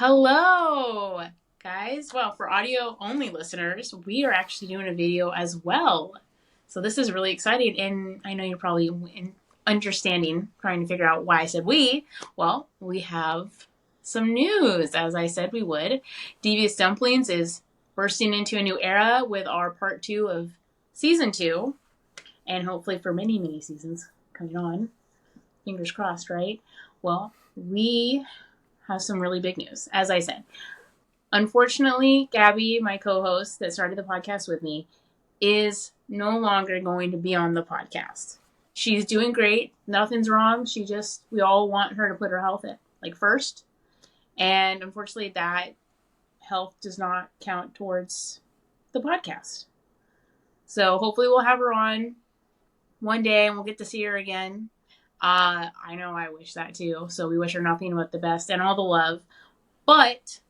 Hello, guys. Well, for audio only listeners, we are actually doing a video as well. So this is really exciting, and I know you're probably trying to figure out why I said we. Well, we have some news, as I said we would. Devious Dumplings is bursting into a new era with our part 2 of season 2, and hopefully for many, many seasons coming on. Fingers crossed, right? Well, we have some really big news. As I said, unfortunately, Gabby, my co-host that started the podcast with me, is no longer going to be on the podcast. She's doing great. Nothing's wrong. We all want her to put her health first. And unfortunately, that health does not count towards the podcast. So hopefully we'll have her on one day and we'll get to see her again. I know I wish that too. So we wish her nothing but the best and all the love. But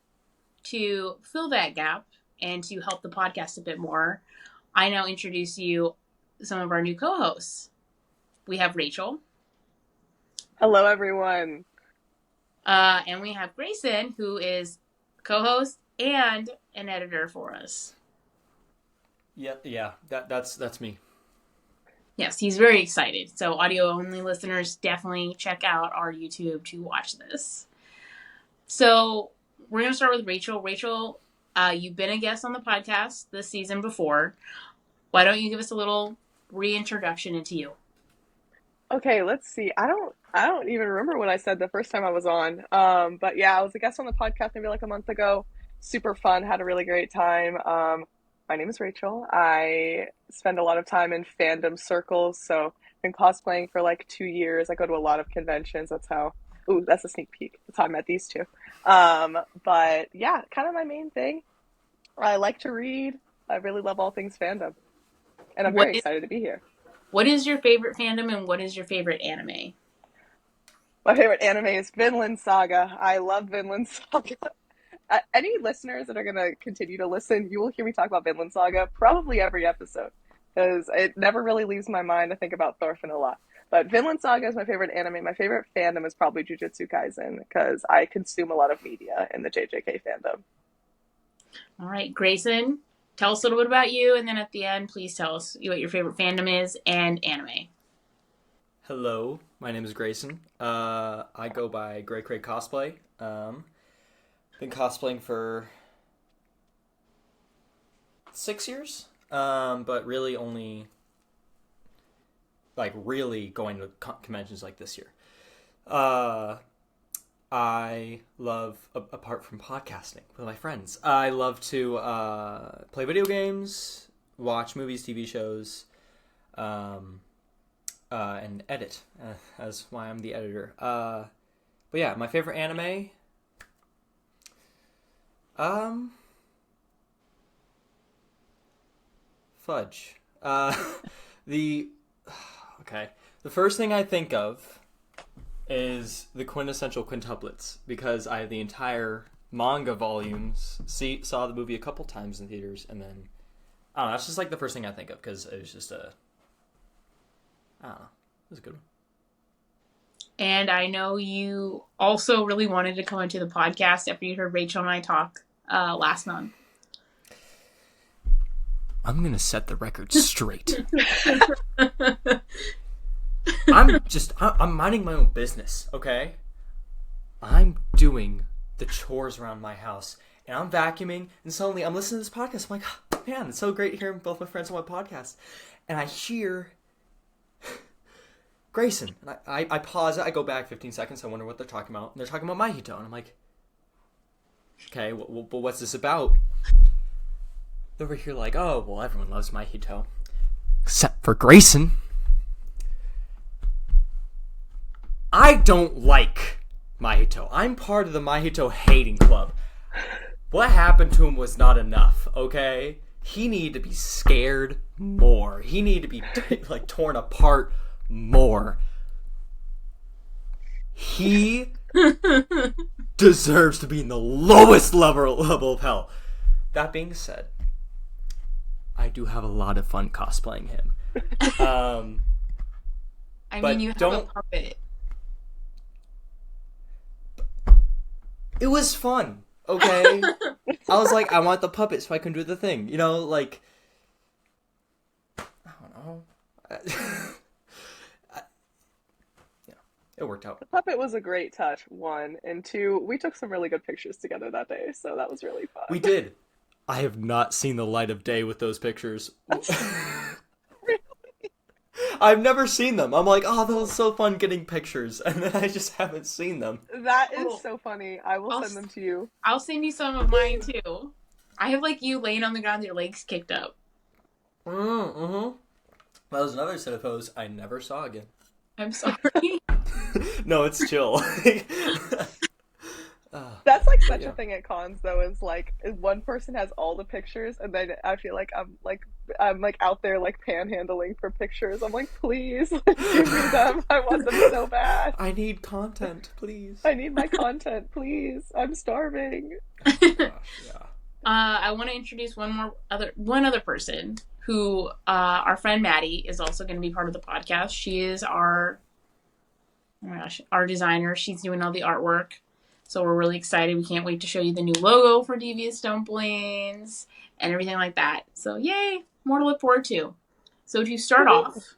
to fill that gap and to help the podcast a bit more, I now introduce you some of our new co-hosts. We have Rachel. Hello, everyone. And we have Grayson, who is co-host and an editor for us. Yeah, that's me. Yes, he's very excited. So audio-only listeners, definitely check out our YouTube to watch this. So we're going to start with Rachel. Rachel, you've been a guest on the podcast this season before. Why don't you give us a little reintroduction into you? Okay, let's see. I don't even remember what I said the first time I was on. But yeah, I was a guest on the podcast maybe like a month ago. Super fun, had a really great time. My name is Rachel. I spend a lot of time in fandom circles, so I've been cosplaying for like 2 years. I go to a lot of conventions. That's a sneak peek. That's how I met these two. But yeah, kind of my main thing. I like to read. I really love all things fandom. And I'm very excited to be here. What is your favorite fandom and what is your favorite anime? My favorite anime is Vinland Saga. I love Vinland Saga. Any listeners that are going to continue to listen, you will hear me talk about Vinland Saga probably every episode because it never really leaves my mind. I think about Thorfinn a lot. But Vinland Saga is my favorite anime. My favorite fandom is probably Jujutsu Kaisen because I consume a lot of media in the JJK fandom. All right, Grayson, tell us a little bit about you, and then at the end, please tell us what your favorite fandom is and anime. Hello, my name is Grayson. I go by Gray Cosplay. Been cosplaying for 6 years, but really only really going to conventions like this year. I love, apart from podcasting with my friends, I love to play video games, watch movies, TV shows, and edit. That's why I'm the editor. But yeah, my favorite anime. Fudge. The first thing I think of is the quintessential quintuplets because I have the entire manga volumes. Saw the movie a couple times in theaters, and then I don't know. That's just like the first thing I think of because it was just I don't know. It was a good one. And I know you also really wanted to come into the podcast after you heard Rachel and I talk last month. I'm going to set the record straight. I'm minding my own business, okay? I'm doing the chores around my house, and I'm vacuuming, and suddenly I'm listening to this podcast. I'm like, oh, man, it's so great hearing both my friends on my podcast. And I hear Grayson. And I pause it. I go back 15 seconds. I wonder what they're talking about. And they're talking about Mahito. And I'm like, okay, well, what's this about? They're over here like, oh, well, everyone loves Mahito. Except for Grayson. I don't like Mahito. I'm part of the Mahito hating club. What happened to him was not enough, okay? He needed to be scared more. He needed to be torn apart more. He deserves to be in the lowest level of hell. That being said, I do have a lot of fun cosplaying him. I mean, you have a puppet. It was fun. Okay. I was like, I want the puppet so I can do the thing. You know, like, I don't know. Yeah, it worked out. The puppet was a great touch, one. And two, we took some really good pictures together that day, so that was really We fun. did. I have not seen the light of day with those pictures. I've never seen them. I'm like, oh, that was so fun getting pictures, and then I just haven't seen them. That is Oh, so funny. I will I'll send them to you. I'll send you some of mine too. I have like you laying on the ground with your legs kicked up. Mm-hmm. That was another set of photos I never saw again. I'm sorry. No, it's chill. That's like such yeah. a thing at cons though, is like one person has all the pictures and then I feel like I'm out there like panhandling for pictures. I'm like, please, like, give me them. I want them so bad. I need content, please. I need my content, please. I'm starving. Gosh, yeah. I want to introduce one other person who our friend Maddy is also going to be part of the podcast. She is our designer. She's doing all the artwork. So we're really excited. We can't wait to show you the new logo for Devious Dumplings and everything like that. So yay, more to look forward to. So to start off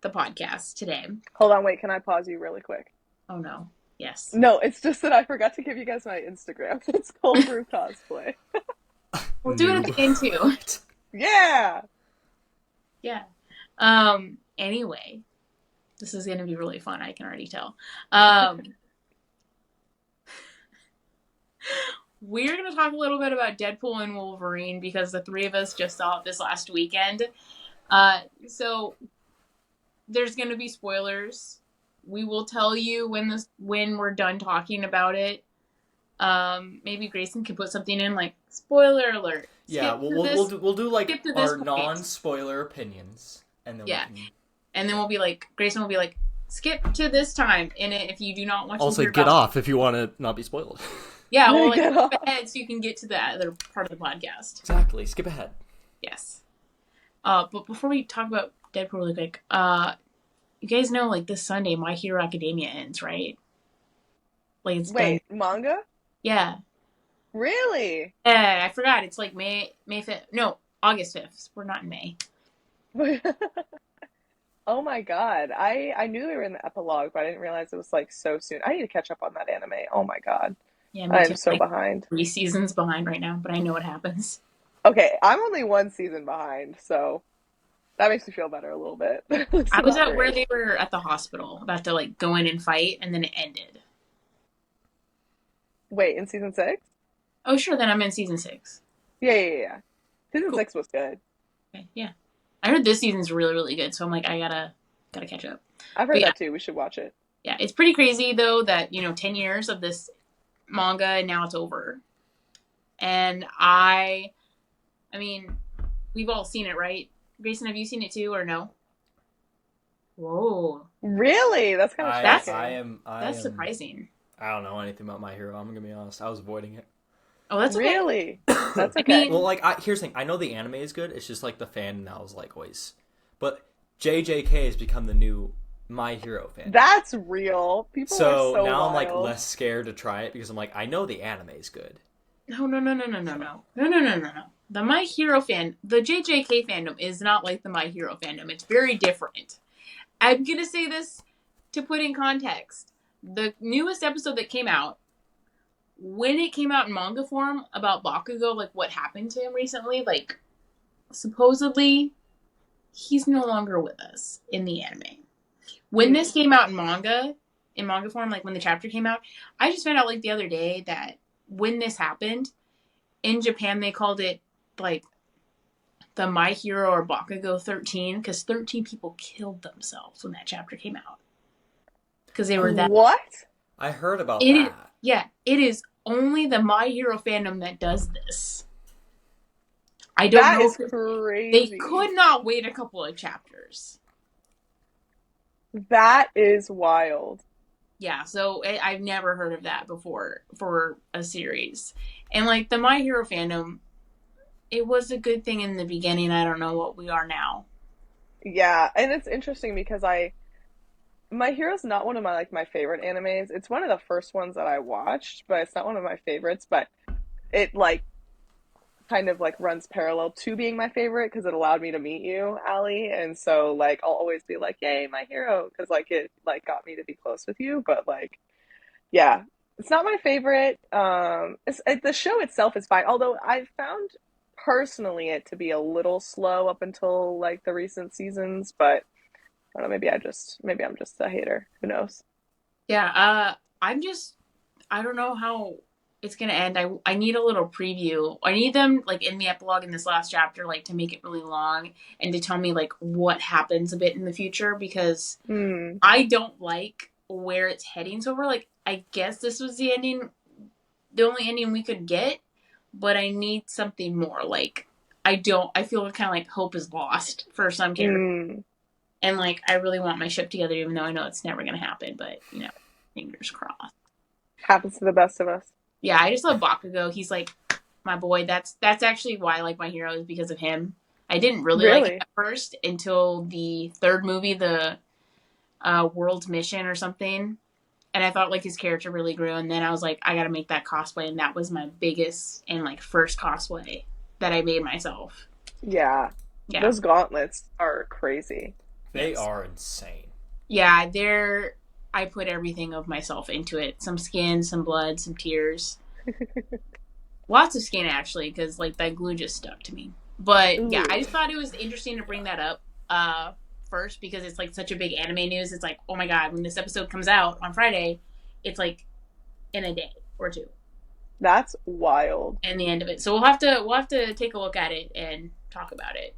the podcast today. Hold on, wait, can I pause you really quick? Oh no. Yes. No, it's just that I forgot to give you guys my Instagram. It's Cold Brew Cosplay. We'll do it at the end too. Yeah! Yeah. Anyway, this is going to be really fun. I can already tell. We're going to talk a little bit about Deadpool and Wolverine because the three of us just saw it this last weekend. So there's going to be spoilers. We will tell you when we're done talking about it. Maybe Grayson can put something in like spoiler alert. Yeah, we'll do like our non-spoiler opinions, and then and then we'll be like, Grayson will be like, skip to this time in it if you do not want to. Also, get off if you want to not be spoiled. Yeah, well, like, skip ahead so you can get to the other part of the podcast. Exactly, skip ahead. Yes. But before we talk about Deadpool really quick, you guys know like this Sunday My Hero Academia ends, right? Like it's done. Manga? Yeah. Really? I forgot. It's like May 5th. No, August 5th. We're not in May. Oh my god. I knew we were in the epilogue, but I didn't realize it was like so soon. I need to catch up on that anime. Oh my god. Yeah, I am so behind. 3 seasons behind right now, but I know what happens. Okay, I'm only 1 season behind, so that makes me feel better a little bit. I was at where they were at the hospital, about to like go in and fight, and then it ended. Wait, in season 6? Oh, sure, then I'm in season 6. Yeah. Season 6 was good. Okay, yeah. I heard this season's really, really good, so I'm like, I gotta catch up. I've heard that too. We should watch it. Yeah, it's pretty crazy though that 10 years of this manga and now it's over. And I mean, we've all seen it, right? Grayson, have you seen it too or no? Whoa. Really? That's kind of shocking. That's surprising. I don't know anything about My Hero. I'm gonna be honest. I was avoiding it. Oh, that's okay. Really? That's okay. Well, like, here's the thing. I know the anime is good. It's just like the fan now is like always. But JJK has become the new My Hero fan. That's real. People are so now wild. I'm like less scared to try it because I'm like, I know the anime is good. No. The My Hero the JJK fandom is not like the My Hero fandom. It's very different. I'm gonna say this to put in context. The newest episode that came out, when it came out in manga form about Bakugo, like what happened to him recently, like supposedly he's no longer with us in the anime. When this came out in manga form, like when the chapter came out, I just found out like the other day that when this happened, in Japan they called it like the My Hero or Bakugo 13 because 13 people killed themselves when that chapter came out. Because they were that. What? I heard about that. It is only the My Hero fandom that does this. I don't know. That is crazy. They could not wait a couple of chapters. That is wild. Yeah, so I've never heard of that before for a series. And like the My Hero fandom, it was a good thing in the beginning. I don't know what we are now. Yeah, and it's interesting because I My Hero's not one of my favorite animes. It's one of the first ones that I watched, but it's not one of my favorites. But it like kind of like runs parallel to being my favorite because it allowed me to meet you, Allie. And so like I'll always be like, "Yay, My Hero!" Because like it like got me to be close with you. But like, yeah, it's not my favorite. The show itself is fine, although I found personally it to be a little slow up until like the recent seasons. But I don't know, maybe I'm just a hater. Who knows? Yeah, I don't know how it's gonna end. I need a little preview. I need them like in the epilogue in this last chapter, like to make it really long and to tell me like what happens a bit in the future because Hmm. I don't like where it's heading so far. Like I guess this was the ending, the only ending we could get, but I need something more. Like I feel kind of like hope is lost for some characters. Hmm. And like I really want my ship together, even though I know it's never gonna happen. But fingers crossed. Happens to the best of us. Yeah, I just love Bakugo. He's like my boy. That's actually why I like My Hero is because of him. I didn't really like him Really? at first until the third movie, the World's Mission or something, and I thought like his character really grew. And then I was like, I got to make that cosplay, and that was my biggest and like first cosplay that I made myself. Yeah. Yeah, Those gauntlets are crazy. They yes. are insane. Yeah, they're. I put everything of myself into it. Some skin, some blood, some tears. Lots of skin, actually, because, like, that glue just stuck to me. But, yeah, Ooh. I just thought it was interesting to bring that up first because it's, like, such a big anime news. It's like, oh, my God, when this episode comes out on Friday, it's, like, in a day or two. That's wild. And the end of it. So we'll have to take a look at it and talk about it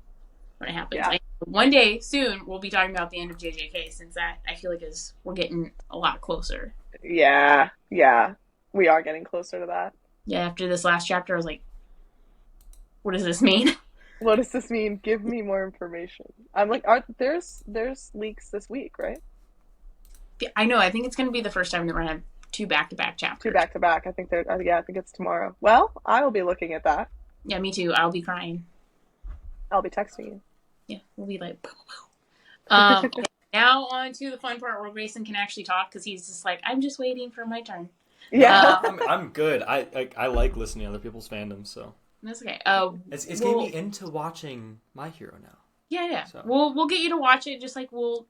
when it happens. Yeah. One day soon we'll be talking about the end of JJK since that I feel like we're getting a lot closer. Yeah. Yeah. We are getting closer to that. Yeah, after this last chapter I was like, what does this mean? What does this mean? Give me more information. I'm like, there's leaks this week, right? I know, I think it's gonna be the first time that we're gonna have two back-to-back Two chapters. back to back. I think yeah, I think it's tomorrow. Well, I will be looking at that. Yeah, me too. I'll be crying. I'll be texting you. Yeah, we'll be like okay, now on to the fun part where Grayson can actually talk because he's just like, I'm just waiting for my turn. Yeah. I'm good. I like listening to other people's fandoms, so That's okay. it's getting me into watching My Hero now. Yeah. So. We'll get you to watch it. Just like we'll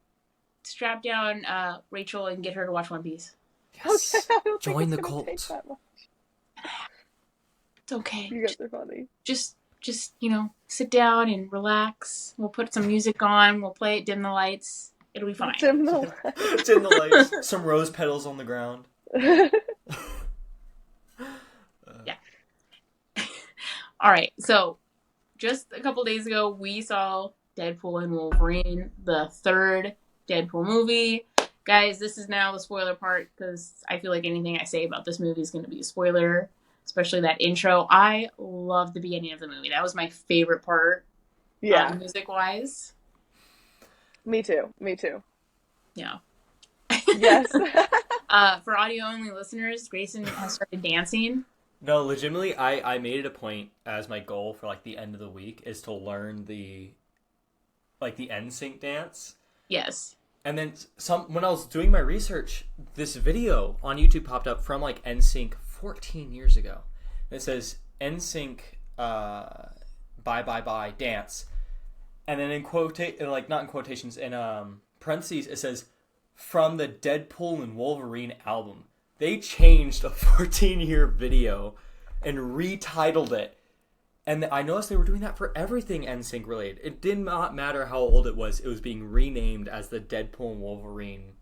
strap down Rachel and get her to watch One Piece. Yes. Okay, I don't think Join it's the gonna take cult. that long. It's okay. You guys are funny. Just sit down and relax. We'll put some music on. We'll play it. Dim the lights. It'll be fine. Dim the Dim the lights. Some rose petals on the ground. Yeah. All right. So, just a couple days ago, we saw Deadpool and Wolverine, the third Deadpool movie. Guys, this is now the spoiler part because I feel like anything I say about this movie is going to be a spoiler, especially that intro. I love the beginning of the movie. That was my favorite part, Yeah. music-wise. Me too. Yeah. Yes. For audio-only listeners, Grayson has started dancing. No, legitimately, I made it a point as my goal for like the end of the week is to learn the NSYNC dance. Yes. And then when I was doing my research, this video on YouTube popped up from like NSYNC 14 years ago. And it says NSYNC bye bye bye dance. And then not in quotations, in parentheses it says from the Deadpool and Wolverine album. They changed a 14-year video and retitled it. And I noticed they were doing that for everything NSYNC related. It did not matter how old it was being renamed as the Deadpool and Wolverine.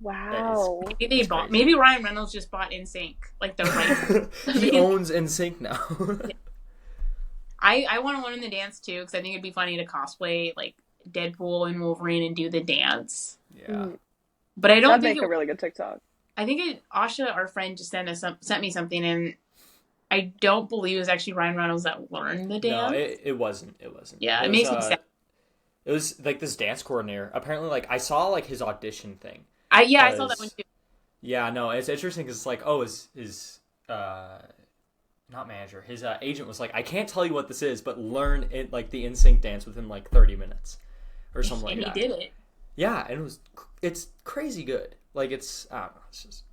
Wow. Maybe Ryan Reynolds just bought NSYNC, like the right. He owns NSYNC now. I want to learn the dance too because I think it'd be funny to cosplay like Deadpool and Wolverine and do the dance. Yeah. But I don't That'd think make a really good TikTok. I think Asha, our friend, just sent me something, and I don't believe it was actually Ryan Reynolds that learned the dance. No, it wasn't. It wasn't. Yeah, it makes me sad. It was like this dance coordinator. Apparently, like I saw like his audition thing. I saw that one too. Yeah, no, it's interesting because it's like, oh, his not manager, his agent was like, I can't tell you what this is, but learn it like the NSYNC dance within like 30 minutes or something like that. And he did it. Yeah, and it's crazy good. Like it's I don't know, it's just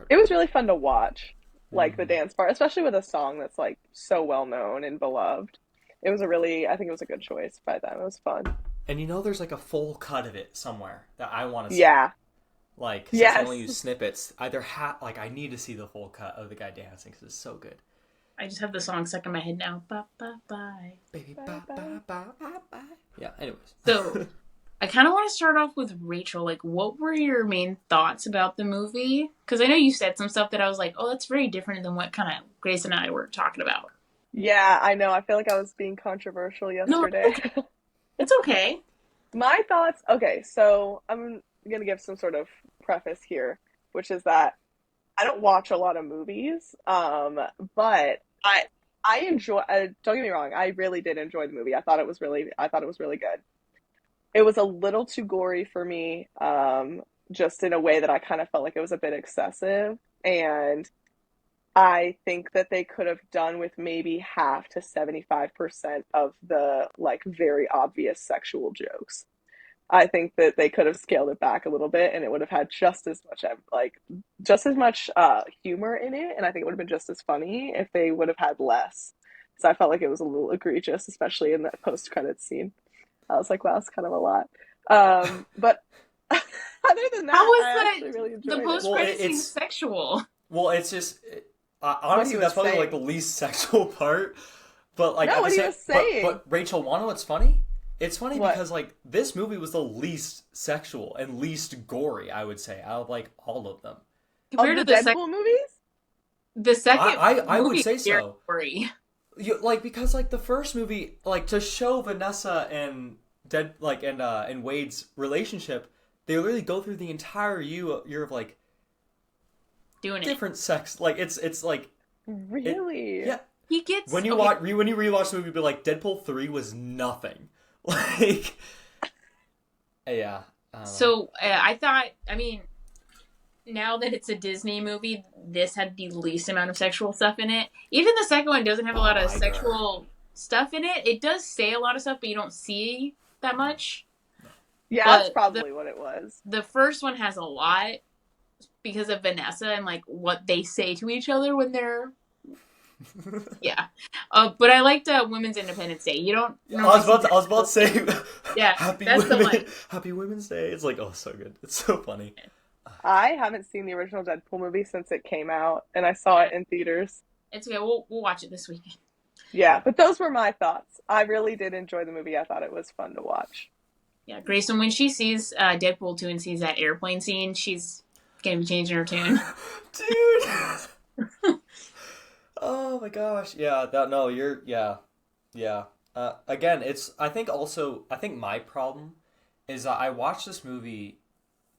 It incredible. was really fun to watch, like the Hmm. dance part, especially with a song that's like so well known and beloved. It was a really, I think it was a good choice by them. It was fun. And there's like a full cut of it somewhere that I want to see. Yeah. Like since they only Yes. use snippets, like I need to see the full cut of the guy dancing because it's so good. I just have the song stuck in my head now. Bye bye bye. Baby, Bye bye bye. bye bye bye bye. Yeah. Anyways. So I kind of want to start off with Rachel. Like, what were your main thoughts about the movie? Because I know you said some stuff that I was like, oh, that's very different than what kind of Grace and I were talking about. Yeah, I know. I feel like I was being controversial No, it's yesterday. okay. It's okay. My thoughts, okay, so I'm gonna give some sort of preface here, which is that I don't watch a lot of movies, but I enjoy. Don't get me wrong, I really did enjoy the movie. I thought it was really good. It was a little too gory for me, just in a way that I kind of felt like it was a bit excessive, and I think that they could have done with maybe half to 75% of the like very obvious sexual jokes. I think that they could have scaled it back a little bit and it would have had just as much like just as much humor in it, and I think it would have been just as funny if they would have had less. So I felt like it was a little egregious, especially in that post credits scene. I was like, wow, it's kind of a lot. But other than How that, was I actually really the enjoyed it. post Well, credit scene it's sexual? well, it's just What he honestly was that's probably like the saying. least sexual part. But like No, at the what he same, was saying. but Rachel, wanna know what's funny? It's funny What? because like this movie was the least sexual and least gory, I would say, out of like all of them. Of Compared the to Deadpool movies? the second I would movie is say very so. gory. Like because like the first movie, like to show Vanessa and and Wade's relationship, they literally go through the entire year of like Doing it. different sex. Like it's like it. Really? Yeah, He gets when you okay. when you rewatch the movie, you'll be like Deadpool 3 was nothing. Like yeah, I don't know. So I thought, I mean, now that it's a Disney movie, this had the least amount of sexual stuff in it. Even the second one doesn't have a Oh lot of my god. sexual stuff in it. It does say a lot of stuff, but you don't see that much. Yeah, that's But probably what it was. the first one has a lot because of Vanessa and like what they say to each other when they're yeah. But I liked Women's Independence Day. You don't normally see I was about that. to say Yeah, that's the one. Happy Women's Day. It's like oh so good. It's so funny. I haven't seen the original Deadpool movie since it came out, and I saw Yeah, it in theaters. it's okay. We'll watch it this weekend. Yeah, Yeah. but those were my thoughts. I really did enjoy the movie. I thought it was fun to watch. Yeah, Grayson, when she sees Deadpool 2 and sees that airplane scene, she's gonna be changing her tune. Dude. Oh my gosh. Yeah, that no, you're yeah. Yeah. Again, it's I think my problem is that I watched this movie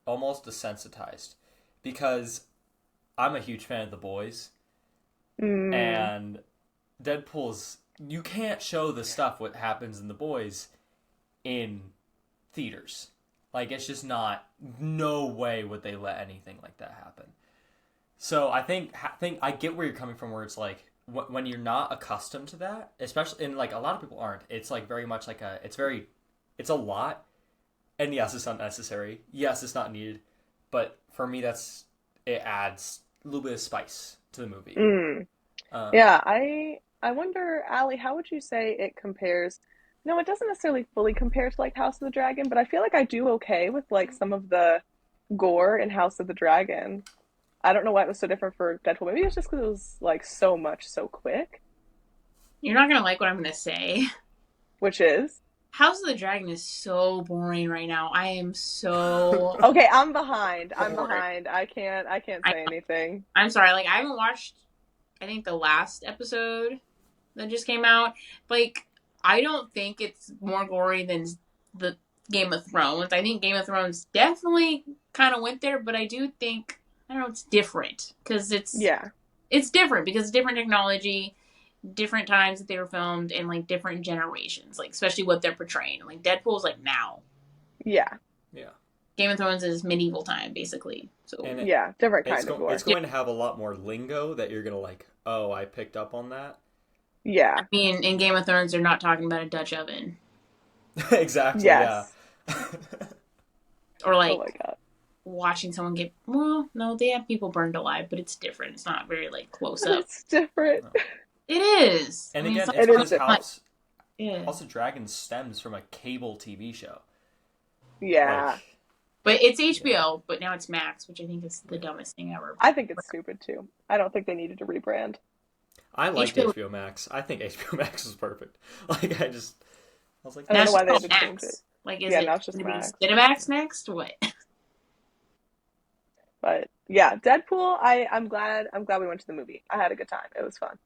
almost desensitized because I'm a huge fan of The Boys Mm, and Deadpool's you can't show the stuff what happens in The Boys in theaters. Like it's just not no way would they let anything like that happen. So I think I get where you're coming from, where it's like when you're not accustomed to that, especially and like a lot of people aren't. It's like very much like it's a lot, and yes, it's unnecessary. Yes, it's not needed, but for me, it adds a little bit of spice to the movie. mm. Um, Yeah, I wonder, Allie, how would you say it compares? No, it doesn't necessarily fully compare to like House of the Dragon, but I feel like I do okay with like some of the gore in House of the Dragon. I don't know why it was so different for Deadpool. Maybe it's just because it was like so much so quick, You're not gonna like what I'm gonna say. which is House of the Dragon is so boring right now. I am so okay. I'm behind. I'm bored. behind. I can't I say anything. I'm sorry. Like I haven't watched. I think the last episode that just came out. Like I don't think it's more gory than the Game of Thrones. I think Game of Thrones definitely kind of went there, but I do think I don't know. It's different because Yeah, it's different because it's different technology, different times that they were filmed, and like different generations. Like especially what they're portraying. Like Deadpool's like now. yeah, yeah, Game of Thrones is medieval time basically. So and yeah. Different it's kind of it's gore. yeah, going to have a lot more lingo that you're gonna like. Oh, I picked up on that. I Yeah. mean in Game of Thrones they're not talking about a Dutch oven. Exactly. Yeah. Yes. or Oh like my god. watching someone get. Well, no, they have people burned alive, but it's different. It's not very like close up. It's different. No. It is. And I mean, again, it's it's It is because different. yeah. House of Dragons stems from a cable TV show. Yeah. Like, But it's yeah. HBO, but now it's Max, which I think is the dumbest thing ever. I think it's stupid too. I don't think they needed to rebrand. I liked HBO HBO Max. I think HBO Max was perfect. Like, I was like, I don't now know it's why just they had called to change it. Max. Like, is Yeah, it now it's just going to be Max. Cinemax next? What? But yeah, Deadpool, I'm glad we went to the movie. I had a good time. It was fun.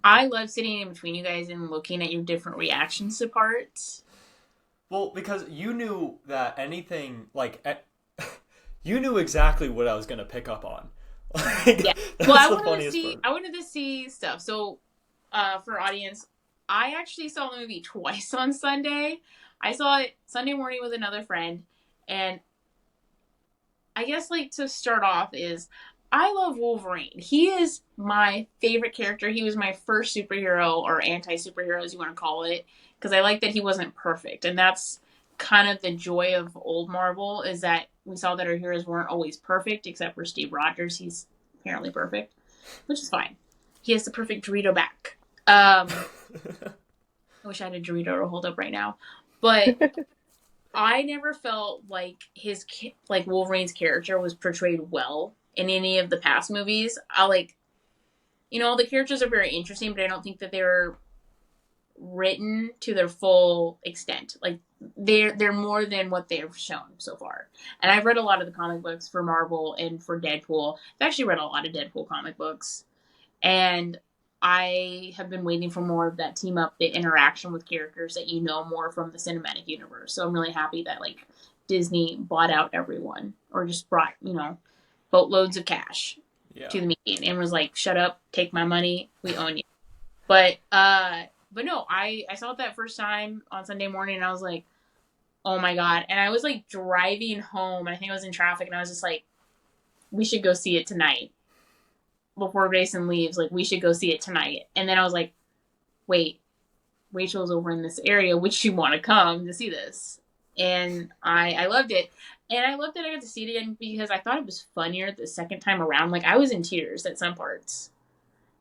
I love sitting in between you guys and looking at your different reactions to parts. well, because you knew that anything, like, you knew exactly what I was going to pick up on. Like, Yeah. that's Well, the funniest part. I wanted to see stuff. So, for audience, I actually saw the movie twice on Sunday. I saw it Sunday morning with another friend, and I guess like to start off is I love Wolverine. He is my favorite character. He was my first superhero or anti-superhero as you want to call it because I like that he wasn't perfect. And that's kind of the joy of old Marvel is that we saw that our heroes weren't always perfect except for Steve Rogers. He's apparently perfect, which is fine. He has the perfect Dorito back. I wish I had a Dorito to hold up right now. But I never felt like like Wolverine's character was portrayed well in any of the past movies. I like, the characters are very interesting, but I don't think that they're written to their full extent. Like they're more than what they've shown so far. And I've read a lot of the comic books for Marvel and for Deadpool. I've actually read a lot of Deadpool comic books, and I have been waiting for more of that team up, the interaction with characters that you know more from the cinematic universe. So I'm really happy that like Disney bought out everyone or just brought, boatloads of cash Yeah. to the meeting and was like, shut up, take my money, we own you. But no, I saw it that first time on Sunday morning and I was like, oh my God. And I was like driving home. I think I was in traffic and I was just like, we should go see it tonight. Before Grayson leaves, like, we should go see it tonight. And then I was like, wait, Rachel's over in this area. Would she want to come to see this? And I loved it. And I loved that I got to see it again because I thought it was funnier the second time around. Like, I was in tears at some parts.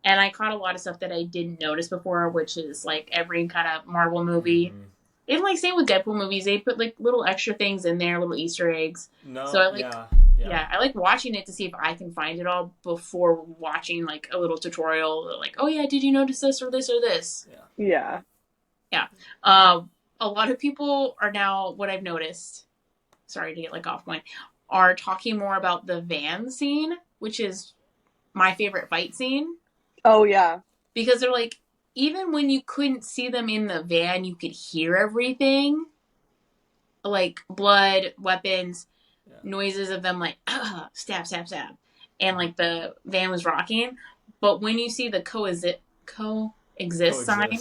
And I caught a lot of stuff that I didn't notice before, which is, like, every kind of Marvel movie. Mhm. And, like, same with Deadpool movies. They put, like, little extra things in there, little Easter eggs. No, So I like yeah. yeah, I like watching it to see if I can find it all before watching like a little tutorial. Like, oh yeah, did you notice this or this or this? Yeah. Yeah. A lot of people are now, what I've noticed, sorry to get like off point, are talking more about the van scene, which is my favorite fight scene. Oh yeah. Because they're like, even when you couldn't see them in the van, you could hear everything. Like blood, weapons, noises of them like stab, stab, stab, and like the van was rocking. But when you see the coexist sign,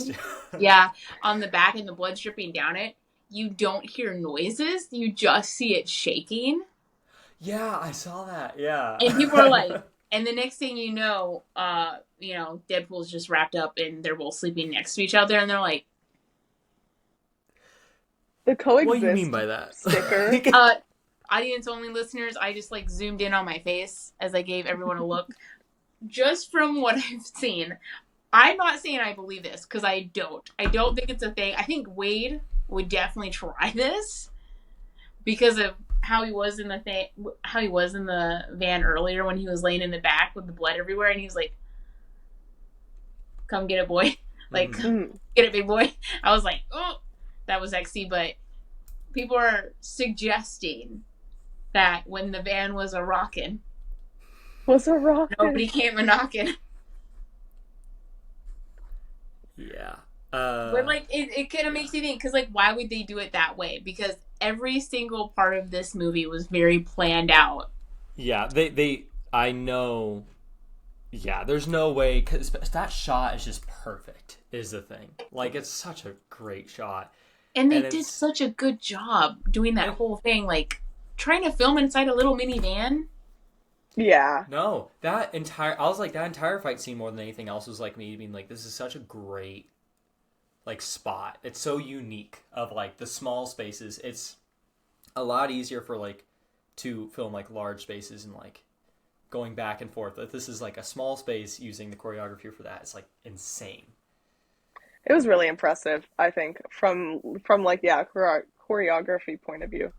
yeah, on the back and the blood dripping down it, you don't hear noises. You just see it shaking. Yeah, I saw that. Yeah, and people are like, and the next thing you know, Deadpool's just wrapped up and they're both sleeping next to each other, and they're like, the coexist. What do you mean by that? Sticker. Audience only listeners, I just like zoomed in on my face as I gave everyone a look. Just from what I've seen, I'm not saying I believe this because I don't. I don't think it's a thing. I think Wade would definitely try this because of how he was in the van earlier when he was laying in the back with the blood everywhere, and he was like, "Come get it, boy! Like, get it, big boy!" I was like, "Oh, that was sexy," but people are suggesting that when the van was a rockin', nobody came a knocking. Yeah. But like it kind of makes you think because like why would they do it that way? Because every single part of this movie was very planned out. Yeah, they I know. Yeah, there's no way because that shot is just perfect. Is the thing like it's such a great shot, and they did such a good job doing that whole thing, like trying to film inside a little minivan. Yeah. No, I was like that entire fight scene more than anything else was like me being like, this is such a great like spot. It's so unique of like the small spaces. It's a lot easier for like to film like large spaces and like going back and forth. If this is like a small space, using the choreography for that, it's like insane. It was really impressive, I think, from like yeah, choreography point of view.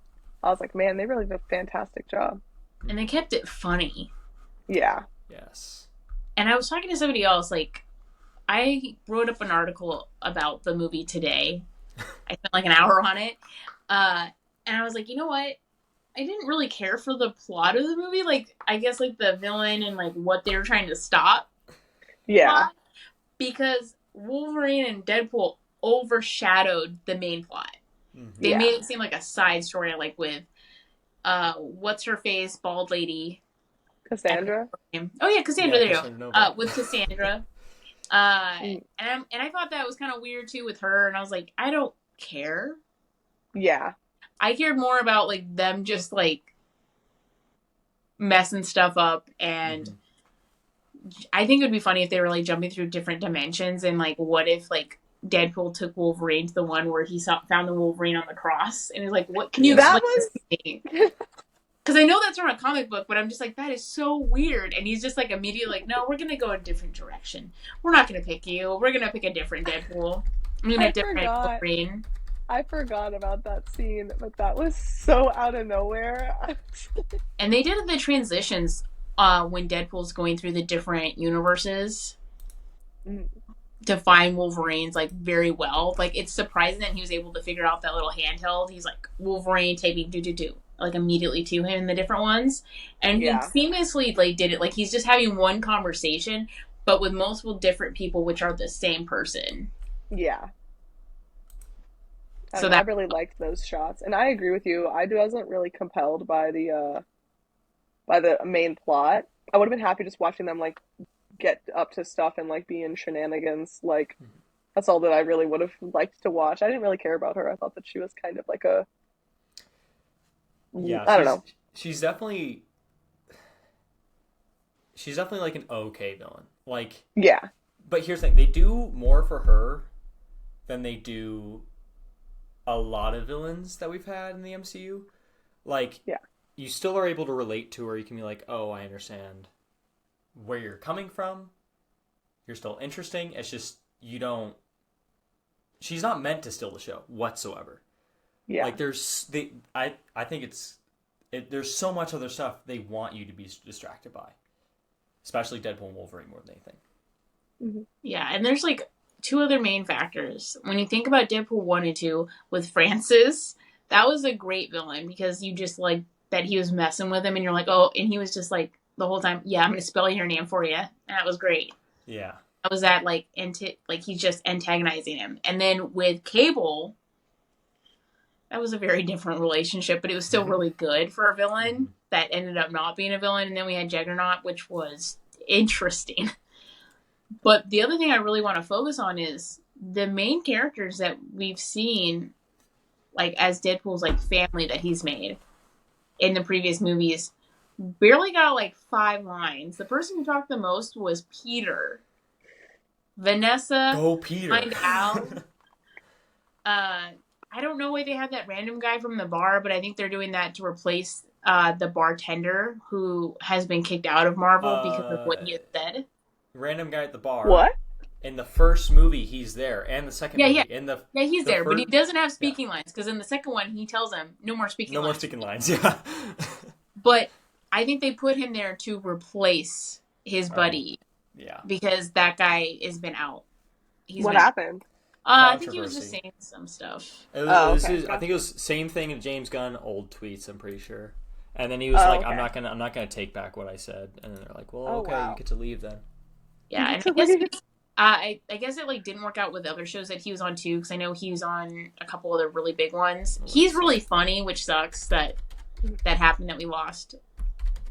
I was like, man, they really did a fantastic job. And they kept it funny. Yeah. Yes. And I was talking to somebody else, like, I wrote up an article about the movie today. I spent like an hour on it. And I was like, you know what? I didn't really care for the plot of the movie. Like, I guess, like, the villain and, like, what they were trying to stop. Yeah. Plot, because Wolverine and Deadpool overshadowed the main plot. Mm-hmm. They made it seem like a side story, like, with, what's her face, bald lady. Cassandra? Oh, yeah, Cassandra, there you Cassandra go. With Cassandra. And I thought that was kind of weird, too, with her. And I was like, I don't care. Yeah. I cared more about, like, them just, like, messing stuff up. And I think it would be funny if they were, like, jumping through different dimensions. And, like, what if, like, Deadpool took Wolverine to the one where he found the Wolverine on the cross? And he's like, what can you explain this to me? Because I know that's from a comic book, but I'm just like, that is so weird. And he's just, like, immediately like, no, we're going to go a different direction. We're not going to pick you. We're going to pick a different Deadpool. I mean, a different Wolverine. I forgot about that scene, but that was so out of nowhere. And they did the transitions when Deadpool's going through the different universes to find Wolverines, like, very well. Like, it's surprising that he was able to figure out that little handheld. He's like, Wolverine taping do, like, immediately to him in the different ones. And he seamlessly, like, did it. Like, he's just having one conversation, but with multiple different people, which are the same person. Yeah. So I really liked those shots, and I agree with you. I wasn't really compelled by the main plot. I would have been happy just watching them like get up to stuff and like be in shenanigans. Like that's all that I really would have liked to watch. I didn't really care about her. I thought that she was kind of like a I don't know. She's definitely like an okay villain. Like yeah. But here's the thing: they do more for her than they do a lot of villains that we've had in the MCU. Like, you still are able to relate to her. You can be like, oh, I understand where you're coming from. You're still interesting. It's just, she's not meant to steal the show whatsoever. Yeah. Like, I think there's so much other stuff they want you to be distracted by. Especially Deadpool and Wolverine more than anything. Mm-hmm. Yeah, and there's, like, two other main factors. When you think about Deadpool 1 and 2 with Francis, that was a great villain because you just like that he was messing with him and you're like, oh, and he was just like the whole time, yeah, I'm going to spell your name for you. And that was great. Yeah. That was that like, he's just antagonizing him. And then with Cable, that was a very different relationship, but it was still really good for a villain that ended up not being a villain. And then we had Juggernaut, which was interesting. But the other thing I really want to focus on is the main characters that we've seen, like, as Deadpool's, like, family that he's made in the previous movies, barely got, like, 5 lines. The person who talked the most was Peter. Vanessa. Go Peter. Find out. I don't know why they had that random guy from the bar, but I think they're doing that to replace the bartender who has been kicked out of Marvel because of what he had said. Random guy at the bar. What? In the first movie, he's there, and the second movie. Yeah, he's there, but he doesn't have speaking lines, because in the second one, he tells them, no more speaking lines. No more speaking lines, yeah. But I think they put him there to replace his buddy. Yeah. Because that guy has been out. What happened? I think he was just saying some stuff. I think it was same thing in James Gunn, old tweets, I'm pretty sure. And then he was like, okay. I'm not gonna take back what I said. And then they're like, well, okay, you get to leave then. Yeah, and I guess it like didn't work out with other shows that he was on too, because I know he was on a couple other really big ones. He's really funny, which sucks that happened, that we lost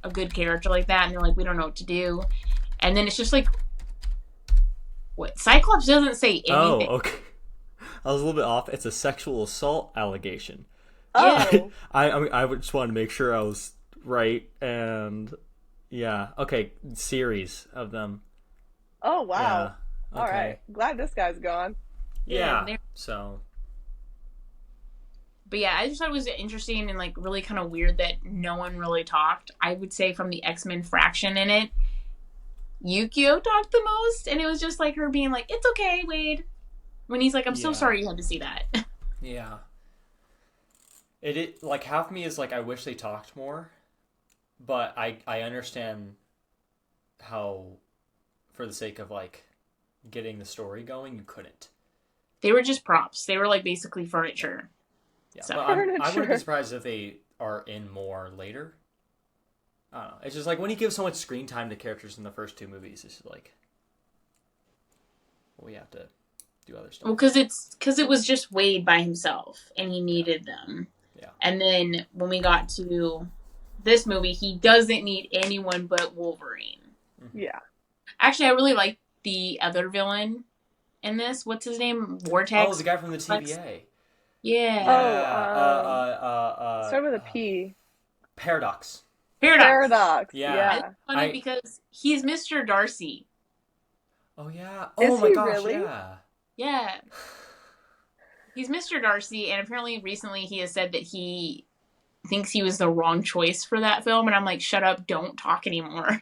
a good character like that, and they're like, we don't know what to do. And then it's just like, what? Cyclops doesn't say anything. Oh, okay. I was a little bit off. It's a sexual assault allegation. Oh. I just wanted to make sure I was right, and yeah, okay, series of them. Oh, wow. Yeah. Okay. All right. Glad this guy's gone. Yeah. So. But yeah, I just thought it was interesting and like really kind of weird that no one really talked. I would say from the X-Men fraction in it, Yukio talked the most, and it was just like her being like, "It's okay, Wade," when he's like, "I'm so sorry you had to see that." Yeah. It like half me is like I wish they talked more, but I understand how, for the sake of like getting the story going, you couldn't. They were just props. They were like basically furniture. Yeah, So. but I wouldn't be surprised if they are in more later. I don't know. It's just like when you give so much screen time to characters in the first two movies, it's just like, well, we have to do other stuff. Well, because it was just Wade by himself, and he needed them. Yeah. And then when we got to this movie, he doesn't need anyone but Wolverine. Yeah. Actually, I really like the other villain in this. What's his name? Vortex? Oh, the guy from the TVA. Yeah. Start with a P. Paradox. Paradox. Yeah. It's funny because he's Mr. Darcy. Oh, yeah. Is Oh, my he gosh, really? yeah. Yeah. He's Mr. Darcy, and apparently recently he has said that he thinks he was the wrong choice for that film, and I'm like, shut up, don't talk anymore.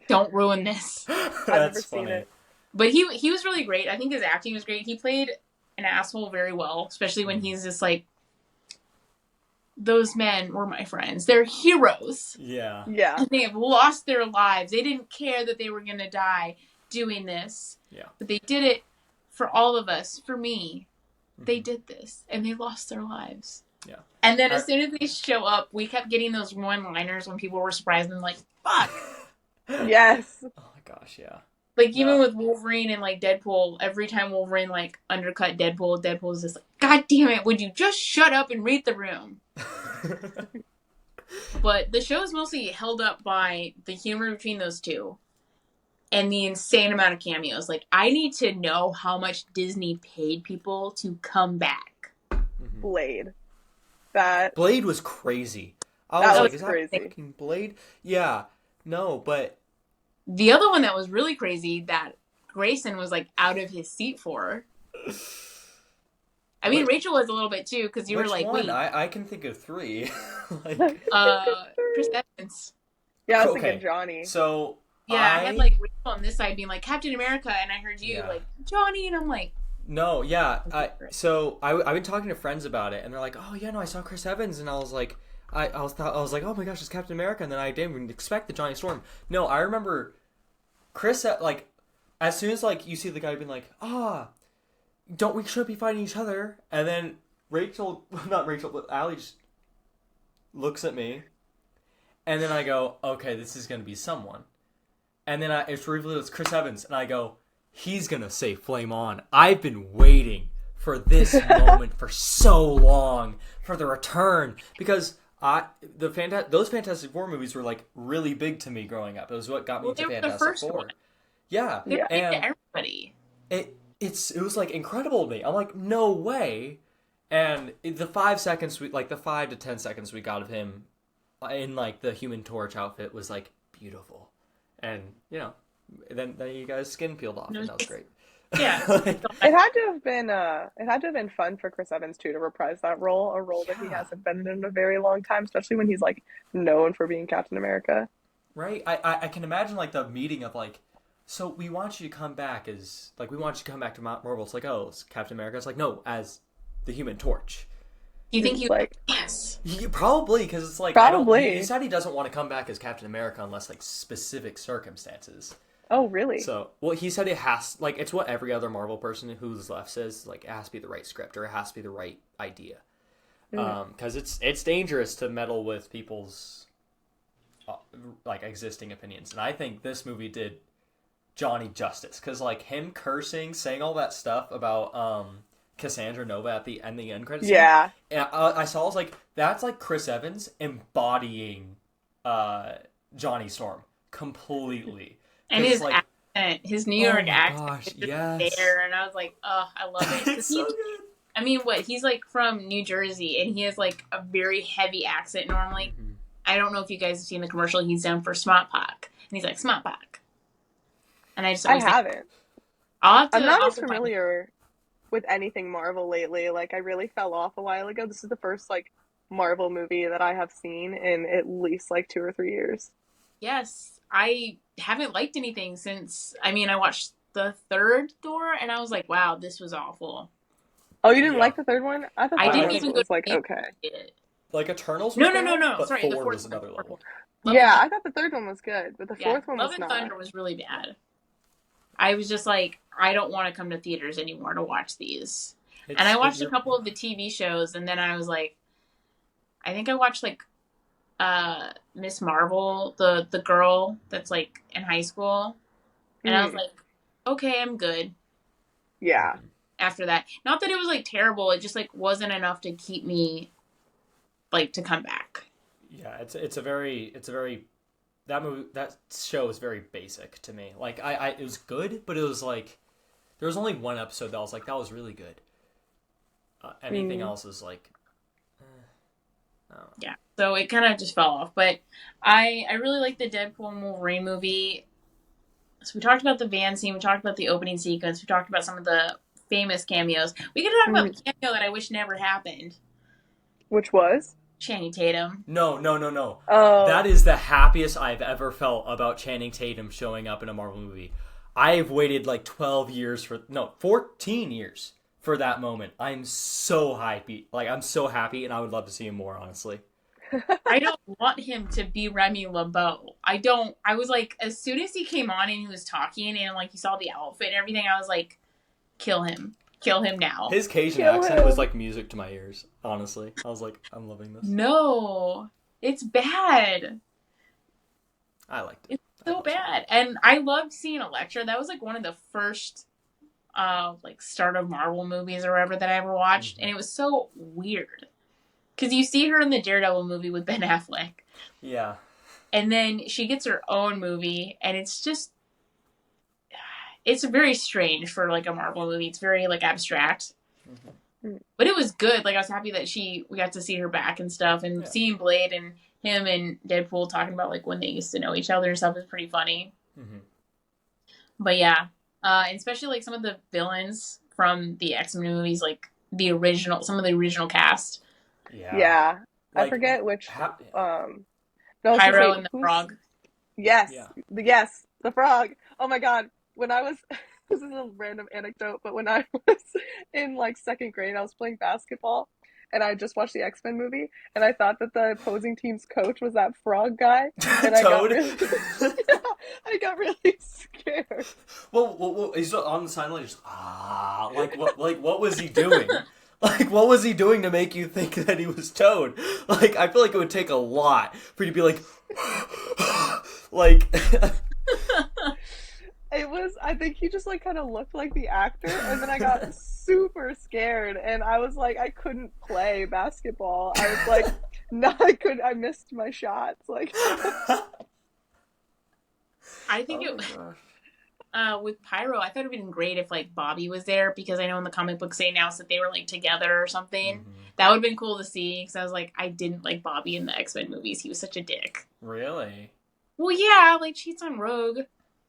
Don't ruin this. I've never seen it. But he was really great. I think his acting was great. He played an asshole very well, especially when he's just like, those men were my friends. They're heroes. Yeah. Yeah. And they have lost their lives. They didn't care that they were going to die doing this. Yeah. But they did it for all of us, for me. They did this, and they lost their lives. Yeah. And then as soon as they show up, we kept getting those one-liners when people were surprised and like, fuck. Yes. Oh my gosh, yeah. Like, even with Wolverine and, like, Deadpool, every time Wolverine, like, undercut Deadpool was just like, God damn it, would you just shut up and read the room? But the show is mostly held up by the humor between those two and the insane amount of cameos. Like, I need to know how much Disney paid people to come back. Blade. Blade was crazy. I was like, is that fucking Blade? Yeah. No, but... The other one that was really crazy that Grayson was, like, out of his seat for. I mean, Rachel was a little bit, too, because you were like, one? wait. I can think of three. Chris Evans. Yeah, I was thinking Johnny. So, yeah, I had, like, Rachel on this side being like, Captain America, and I heard you, like, Johnny, and I'm like... No, yeah. So, I've been talking to friends about it, and they're like, oh, yeah, no, I saw Chris Evans, and I was like... I was like, oh my gosh, it's Captain America, and then I didn't even expect the Johnny Storm. No, I remember Chris, like, as soon as, like, you see the guy being like, we shouldn't be fighting each other, and then not Rachel, but Allie just looks at me, and then I go, okay, this is going to be someone. And then it's revealed it's Chris Evans, and I go, he's going to say flame on. I've been waiting for this moment for so long, for the return, because... those Fantastic Four movies were like really big to me growing up. It was what got me into Fantastic Four. One. Yeah, they were big to everybody. It was like incredible to me. I'm like, no way. And the 5 to 10 seconds we got of him in like the Human Torch outfit was like beautiful, and then you guys' skin peeled off, and that was great. Yeah, it had to have been fun for Chris Evans too to reprise that role, a role that he hasn't been in a very long time, especially when he's like known for being Captain America. Right. I can imagine like the meeting of like, so we want you to come back as like we want you to come back to Marvel. It's like, oh, it's Captain America. It's like, no, as the Human Torch. Do you think he like yes? Probably, because it's like probably he said he doesn't want to come back as Captain America unless like specific circumstances. Oh, really? So, well, he said it has, like, it's what every other Marvel person who's left says, like, it has to be the right script, or it has to be the right idea. Because it's dangerous to meddle with people's, like, existing opinions. And I think this movie did Johnny justice. Because, like, him cursing, saying all that stuff about Cassandra Nova at the end credits. Yeah. And I saw, I was like, that's, like, Chris Evans embodying Johnny Storm completely. And his accent, his New York accent, gosh, is just there, and I was like, oh, I love it. It's so good. I mean, he's like from New Jersey, and he has like a very heavy accent normally. Mm-hmm. I don't know if you guys have seen the commercial he's done for Smart Pack, and he's like, Smart Pack. And I haven't. I'm not as familiar with anything Marvel lately. Like, I really fell off a while ago. This is the first, like, Marvel movie that I have seen in at least, like, 2 or 3 years. Yes, I haven't liked anything since. I mean, I watched the third Thor, and I was like, wow, this was awful. Oh, you didn't Yeah. like the third one? I thought I the didn't other I one even go to was, like, the okay. it. like Eternals was No, no, bad, no, no. but Sorry, the Thor fourth was one. another level. Love Yeah, and I thought the third one was good, but the Yeah, fourth one Love was and not. Thunder was really bad. I was just like, I don't want to come to theaters anymore to watch these. And I watched a couple of the TV shows, and then I was like, I think I watched like Miss Marvel, the girl that's like in high school, and I was Mhm. like, okay, I'm good Yeah. after that. Not that it was like terrible, it just like wasn't enough to keep me like to come back. Yeah, it's a very that show is very basic to me. Like I it was good, but it was like there was only one episode that I was like that was really good. Anything else is like, I don't know. Yeah, so it kind of just fell off. But I really like the Deadpool and Wolverine movie. So we talked about the van scene, we talked about the opening sequence, we talked about some of the famous cameos. We could talk about the cameo that I wish never happened. Which was? Channing Tatum. No. Oh. That is the happiest I've ever felt about Channing Tatum showing up in a Marvel movie. I've waited like 14 years for that moment. I'm so happy. Like, I'm so happy, and I would love to see him more, honestly. I don't want him to be Remy LeBeau. I was like, as soon as he came on and he was talking and like you saw the outfit and everything, I was like, kill him. Kill him now. His Cajun accent was like music to my ears, honestly. I was like, I'm loving this. No, it's bad. I liked it. It's so bad. And I loved seeing Elektra. That was like one of the first like start of Marvel movies or whatever that I ever watched. And it was so weird. Because you see her in the Daredevil movie with Ben Affleck. Yeah. And then she gets her own movie, and it's just... It's very strange for, like, a Marvel movie. It's very, like, abstract. Mm-hmm. But it was good. Like, I was happy that we got to see her back and stuff. And seeing Blade and him and Deadpool talking about, like, when they used to know each other and stuff is pretty funny. Mm-hmm. But, yeah. And especially, like, some of the villains from the X-Men movies, like, some of the original cast... Yeah. Like, I forget which. Pyro and the frog. Yes. Yeah. Yes, the frog. Oh my god. When I was, this is a random anecdote, but when I was in like second grade, I was playing basketball and I just watched the X-Men movie and I thought that the opposing team's coach was that frog guy. And I got really scared. Well, he's on the sideline just, what was he doing? Like, what was he doing to make you think that he was Toad? Like, I feel like it would take a lot for you to be like, like... It was, I think he just, like, kind of looked like the actor, and then I got super scared, and I was like, I couldn't play basketball. I was like, no, I missed my shots, like... I think with Pyro, I thought it would have been great if, like, Bobby was there, because I know in the comic books they announced that they were, like, together or something. Mm-hmm. That would have been cool to see, because I was like, I didn't like Bobby in the X-Men movies. He was such a dick. Really? Well, yeah, like, cheats on Rogue.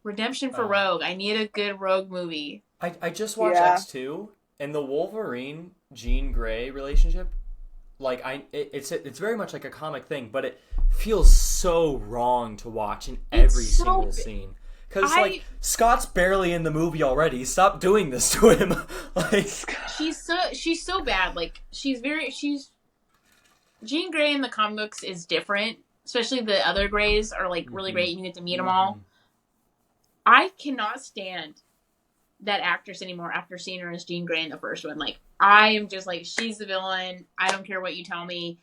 Redemption for Rogue. I need a good Rogue movie. I just watched X2, and the Wolverine Jean Grey relationship, like, it's very much like a comic thing, but it feels so wrong to watch in every single scene. Because, like, Scott's barely in the movie already. Stop doing this to him. Like, she's so bad. Like, Jean Grey in the comic books is different. Especially the other Greys are, like, really great. You get to meet them all. I cannot stand that actress anymore after seeing her as Jean Grey in the first one. Like, I am just like, she's the villain. I don't care what you tell me.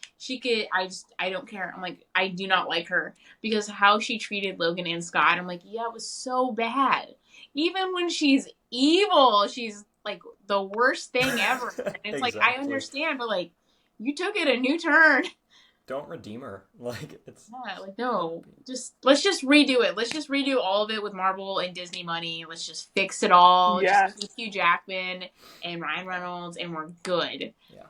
I don't care. I'm like, I do not like her. Because how she treated Logan and Scott, I'm like, yeah, it was so bad. Even when she's evil, she's, like, the worst thing ever. And it's exactly. Like, I understand, but, like, you took it a new turn. Don't redeem her. Like, it's... Yeah, like, no. Let's just redo it. Let's just redo all of it with Marvel and Disney money. Let's just fix it all. Yes. Just keep Hugh Jackman and Ryan Reynolds, and we're good. Yeah.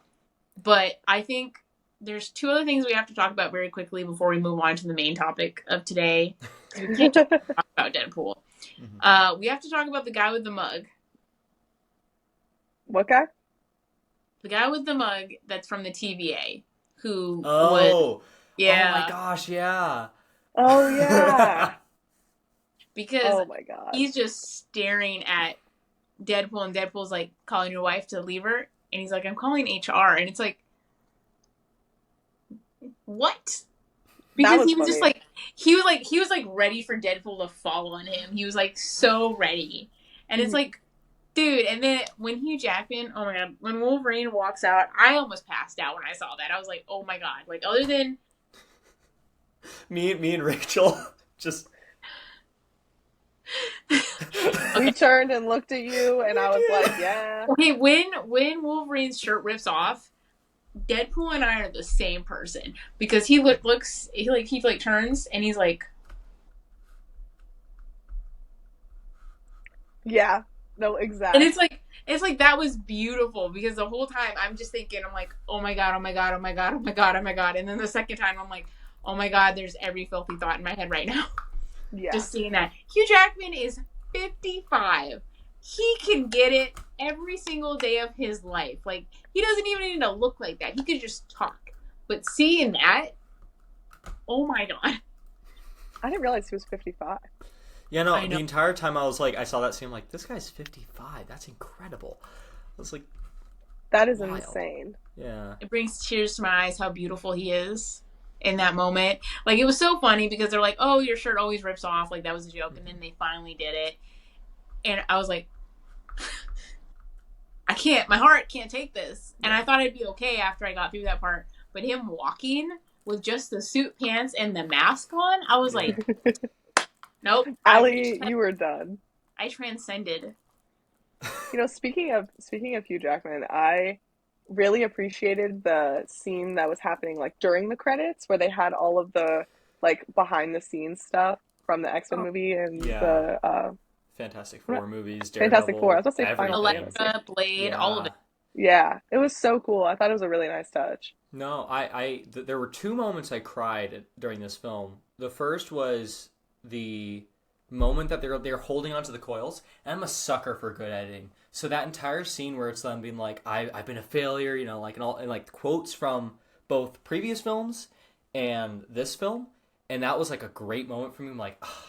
But I think there's two other things we have to talk about very quickly before we move on to the main topic of today. We can't talk about Deadpool. Mm-hmm. We have to talk about the guy with the mug. What guy? The guy with the mug that's from the TVA, who was, Oh. Oh my yeah, gosh, yeah. Oh yeah. because Oh my god. he's just staring at Deadpool, and Deadpool's like calling your wife to leave her, and he's like, I'm calling HR, and it's like, what? That Because was he was just funny. like, he was like ready for Deadpool to fall on him. He was like so ready, and it's like, dude. And then when Hugh Jackman, oh my god, when Wolverine walks out, I almost passed out when I saw that. I was like, oh my god, like other than me and Rachel just We turned and looked at you, and I was like, yeah. okay, when Wolverine's shirt rips off, Deadpool and I are the same person because he looks he turns and he's like, Yeah. No, and exactly. it's like that was beautiful because the whole time I'm just thinking, I'm like, oh my god, oh my god, oh my god, oh my god, oh my god, and then the second time I'm like, oh my god, there's every filthy thought in my head right now. Yeah. Just seeing that Hugh Jackman is 55. He can get it every single day of his life. Like, he doesn't even need to look like that. He could just talk. But seeing that, oh my god. I didn't realize he was 55. Yeah, no, I know. the entire time I was like, I saw that scene, I'm like, this guy's 55. That's incredible. I was like, That is wild. insane. Yeah. It brings tears to my eyes how beautiful he is in that moment. Like, it was so funny because they're like, oh, your shirt always rips off. Like, that was a joke. And then they finally did it. And I was like, my heart can't take this. And I thought I'd be okay after I got through that part. But him walking with just the suit pants and the mask on, I was like, nope. Allie, you were done. I transcended. You know, speaking of Hugh Jackman, I really appreciated the scene that was happening like during the credits where they had all of the like behind the scenes stuff from the X-Men movie and Yeah. the Fantastic Four movies, Fantastic Daredevil, Four. I was gonna say Final everything. Fantasy. Elektra, Blade, Yeah. all of it. Yeah, it was so cool. I thought it was a really nice touch. No, there were two moments I cried during this film. The first was the moment that they're holding onto the coils, and I'm a sucker for good editing. So that entire scene where it's them being like, I've been a failure, you know, like and like quotes from both previous films and this film, and that was like a great moment for me. I'm like, oh,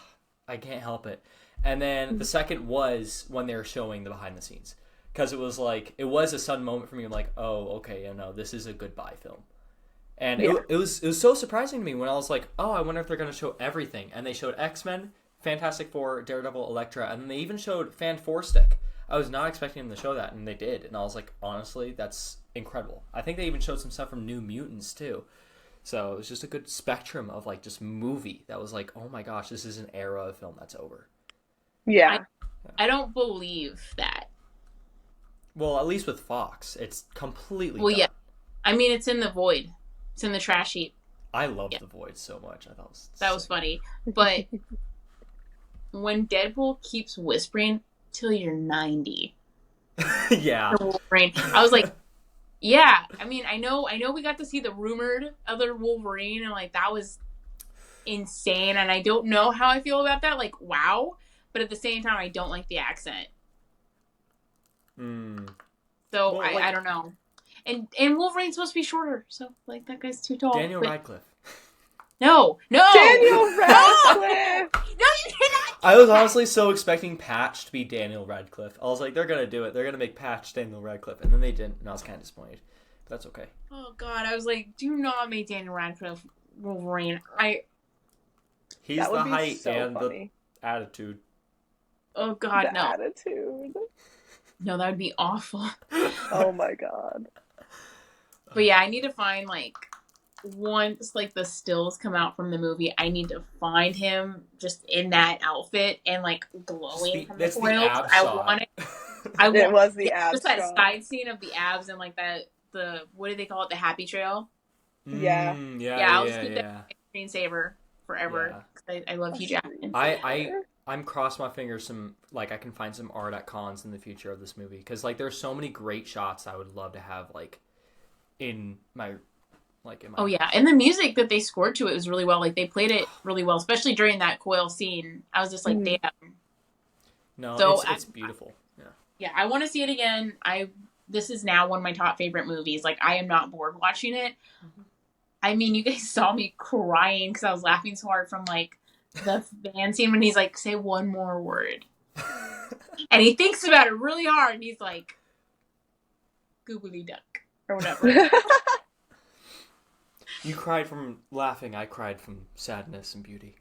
I can't help it. And then the second was when they were showing the behind the scenes. Because it was like, it was a sudden moment for me. I'm like, oh, okay, you know, this is a goodbye film. And Yeah. it was so surprising to me when I was like, oh, I wonder if they're going to show everything. And they showed X-Men, Fantastic Four, Daredevil, Elektra, and then they even showed Fan Four Stick. I was not expecting them to show that, and they did. And I was like, honestly, that's incredible. I think they even showed some stuff from New Mutants, too. So it was just a good spectrum of, like, just movie that was like, oh my gosh, this is an era of film that's over. Yeah. I don't believe that. Well, at least with Fox, it's completely Well, done. yeah. I mean, it's in the void. It's in the trash heap. I loved The Void so much. I thought That was funny. But when Deadpool keeps whispering till you're 90, yeah. for Wolverine, I was like, yeah. I mean, I know we got to see the rumored other Wolverine, and like that was insane. And I don't know how I feel about that. Like, wow. But at the same time, I don't like the accent. Mm. So Well, like- I don't know. And Wolverine's supposed to be shorter, so like that guy's too tall. Daniel but Radcliffe. No. Daniel Radcliffe! No, you cannot. I was honestly so expecting Patch to be Daniel Radcliffe. I was like, they're gonna do it. They're gonna make Patch Daniel Radcliffe, and then they didn't, and I was kind of disappointed. But that's okay. Oh God, I was like, do not make Daniel Radcliffe Wolverine. He's That the would be height so and funny. the attitude. Oh God, The no. attitude. No, that would be awful. Oh my god. But yeah, I need to find like once like the stills come out from the movie, I need to find him just in that outfit and like glowing from the That's the foils. ab I shot. want it. I want It was the abs just that shot. side scene of the abs and like the what do they call it? The happy trail. Yeah. Yeah, I'll just keep yeah. that screensaver forever. 'Cause I love Hugh Jackman. I'm cross my fingers I can find some art at cons in the future of this movie, because like there's so many great shots I would love to have like in my Oh yeah, and the music that they scored to it was really well. Like they played it really well, especially during that coil scene. I was just like, damn. No, So it's beautiful. Yeah. Yeah, I want to see it again. I this is now one of my top favorite movies. Like, I am not bored watching it. I mean, you guys saw me crying because I was laughing so hard from, like, the van scene when he's like, say one more word. And he thinks about it really hard, and he's like, googly duck, or whatever. You cried from laughing, I cried from sadness and beauty.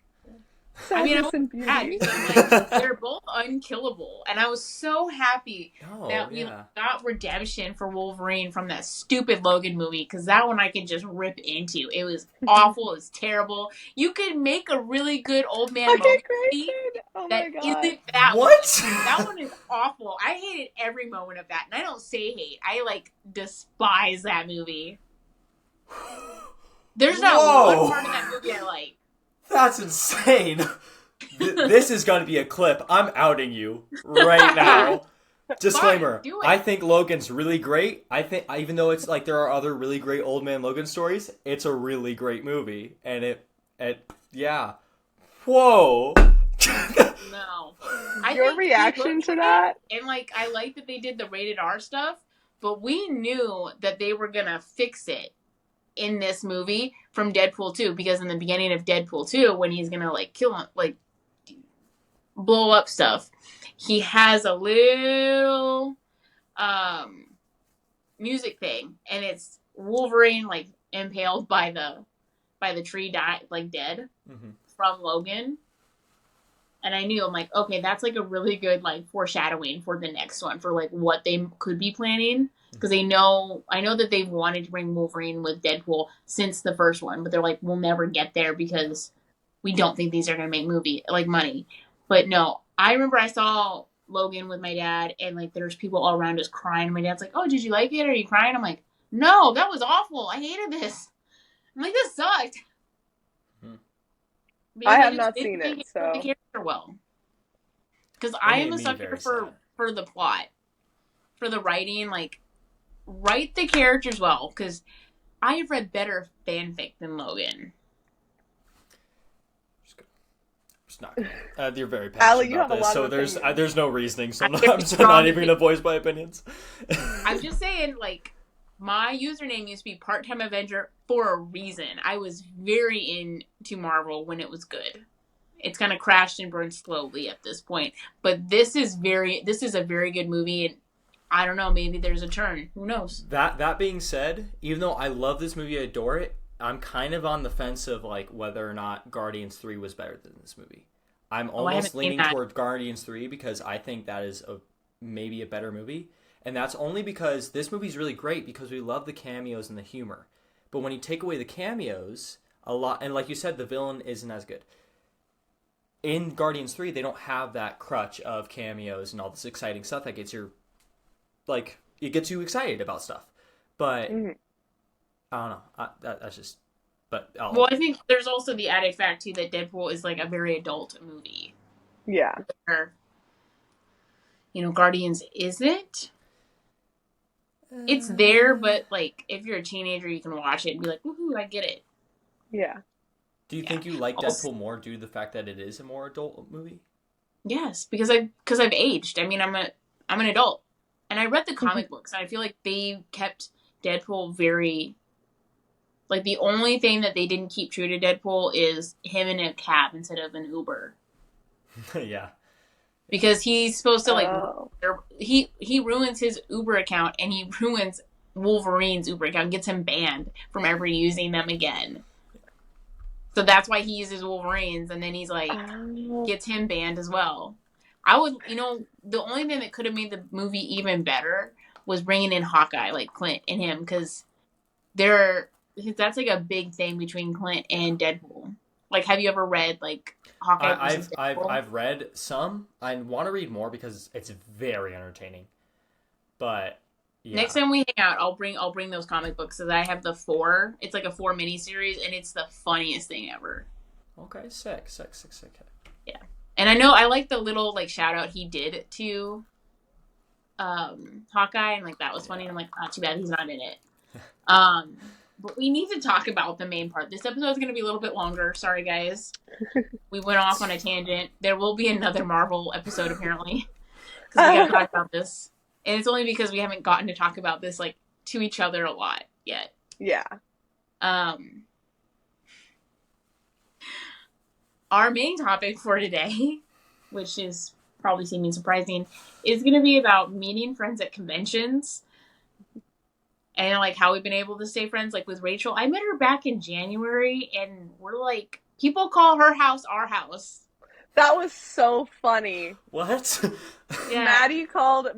I mean, Sadness and beauty. I'm like, they're both unkillable, and I was so happy that we got redemption for Wolverine from that stupid Logan movie, because that one I could just rip into. It was awful. It was terrible. You could make a really good old man Logan movie that isn't that what? One. That one is awful. I hated every moment of that, and I don't say hate. I like despise that movie. There's not one part of that movie I like. That's insane. This is going to be a clip. I'm outing you right now. Disclaimer. Fine, I think Logan's really great. I think, even though it's like there are other really great old man Logan stories, it's a really great movie. And yeah. Whoa. No. Your reaction to that? And like, I like that they did the rated R stuff, but we knew that they were going to fix it in this movie from Deadpool 2, because in the beginning of Deadpool 2, when he's gonna like kill him, like blow up stuff, he has a little music thing, and it's Wolverine like impaled by the tree, dead from Logan. And I knew, I'm like, okay, that's like a really good like foreshadowing for the next one, for like what they could be planning. Because I know that they've wanted to bring Wolverine with Deadpool since the first one, but they're like, we'll never get there because we don't think these are going to make money. But no, I remember I saw Logan with my dad, and like there's people all around us crying. And my dad's like, oh, did you like it? Are you crying? I'm like, no, that was awful. I hated this. I'm like, this sucked. I have not seen it, so. The character well. Because I am a sucker for the plot. For the writing, like, write the characters well, because I have read better fanfic than Logan. Just not. You're very passionate about this, so there's no reasoning. So I'm not even gonna voice my opinions. I'm just saying, like, my username used to be Part-Time Avenger for a reason. I was very into Marvel when it was good. It's kind of crashed and burned slowly at this point, but this is a very good movie, and I don't know, maybe there's a turn. Who knows? That being said, even though I love this movie, I adore it, I'm kind of on the fence of like whether or not Guardians 3 was better than this movie. I'm almost leaning toward Guardians 3 because I think that is maybe a better movie. And that's only because this movie's really great because we love the cameos and the humor. But when you take away the cameos, a lot, and like you said, the villain isn't as good. In Guardians 3, they don't have that crutch of cameos and all this exciting stuff that gets it gets you excited about stuff. But I don't know. That's just. But well, I think there's also the added fact too that Deadpool is like a very adult movie. Yeah. Where, Guardians isn't. It's there, but like if you're a teenager, you can watch it and be like, "Woohoo! I get it." Yeah. Do you think you like Deadpool more due to the fact that it is a more adult movie? Yes, because I've aged. I mean, I'm an adult, and I read the comic books, and I feel like they kept Deadpool very. Like, the only thing that they didn't keep true to Deadpool is him in a cab instead of an Uber. Yeah. Because he's supposed to, he ruins his Uber account, and he ruins Wolverine's Uber account, gets him banned from ever using them again. So that's why he uses Wolverine's, and then he's gets him banned as well. I would, the only thing that could have made the movie even better was bringing in Hawkeye, like Clint and him, because that's like a big thing between Clint and Deadpool. Like, have you ever read like Hawkeye? I've read some. I want to read more because it's very entertaining. But yeah. Next time we hang out, I'll bring those comic books because I have the 4. It's like a 4 miniseries, and it's the funniest thing ever. Okay, sick. Yeah, and I know I like the little like shout out he did to Hawkeye, and like that was funny. And I'm like, oh, too bad he's not in it. But we need to talk about the main part. This episode is going to be a little bit longer. Sorry, guys. We went off on a tangent. There will be another Marvel episode, apparently. Because we got to talk about this. And it's only because we haven't gotten to talk about this like to each other a lot yet. Yeah. Our main topic for today, which is probably seeming surprising, is going to be about meeting friends at conventions and like how we've been able to stay friends. Like with Rachel, I met her back in January, and we're like, people call her house our house. That was so funny. What? Yeah. Maddy called